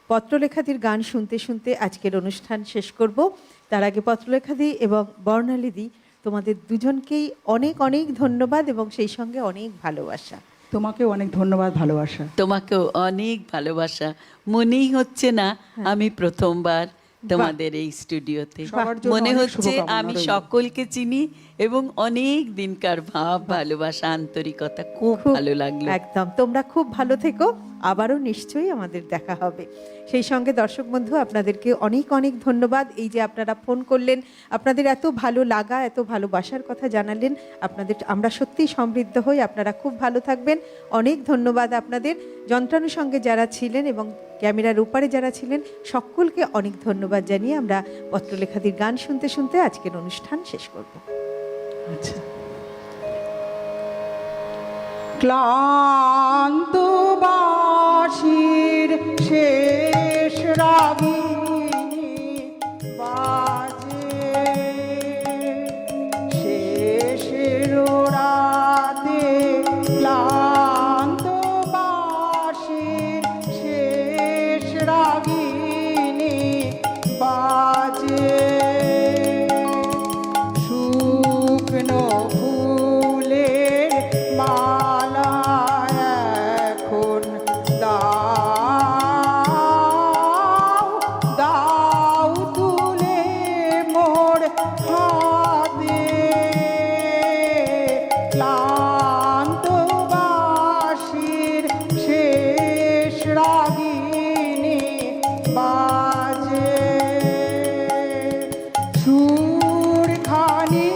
পত্রলেখাদির গান শুনতে শুনতে আজকের অনুষ্ঠান শেষ করব। তার আগে পত্রলেখাদি এবং বর্ণালীদি, তোমাদের দুজনকেই অনেক অনেক ধন্যবাদ এবং সেই সঙ্গে অনেক ভালোবাসা। তোমাকেও অনেক ধন্যবাদ, ভালোবাসা। তোমাকেও অনেক ভালোবাসা। মনেই হচ্ছে না আমি প্রথমবার তোমাদের এই স্টুডিওতে। সবার জন্য মনে অনেক হচ্ছে শুভকামনা আমি রইলো। সকলকে চিনি এবং অনেক দিনকার ভাব, ভালোবাসা, আন্তরিকতা খুব ভালো লাগলো। একদম, তোমরা খুব ভালো থেকো। আবারও নিশ্চয়ই আমাদের দেখা হবে। সেই সঙ্গে দর্শক বন্ধু, আপনাদেরকে অনেক অনেক ধন্যবাদ। এই যে আপনারা ফোন করলেন, আপনাদের এত ভালো লাগা, এত ভালোবাসার কথা জানালেন, আপনাদের আমরা সত্যিই সমৃদ্ধ হই। আপনারা খুব ভালো থাকবেন। অনেক ধন্যবাদ আপনাদের। যন্ত্রাণুর সঙ্গে যারা ছিলেন এবং ক্যামেরার উপরে যারা ছিলেন সকলকে অনেক ধন্যবাদ জানিয়ে আমরা পত্রলেখাদির গান শুনতে শুনতে আজকের অনুষ্ঠান শেষ করব। আচ্ছা। ক্লান্ত বাঁশির শেষ রাগিনী বাজে, শেষের রাতে ক্লান্ত বাঁশির শেষ রাগিনী বাজে, শুকনো ফুলের মালা এখন দাও, দাও তুলে মোর হাতে, ক্লান্ত বাঁশির শেষ রাগিনী বাজে, সুর খানি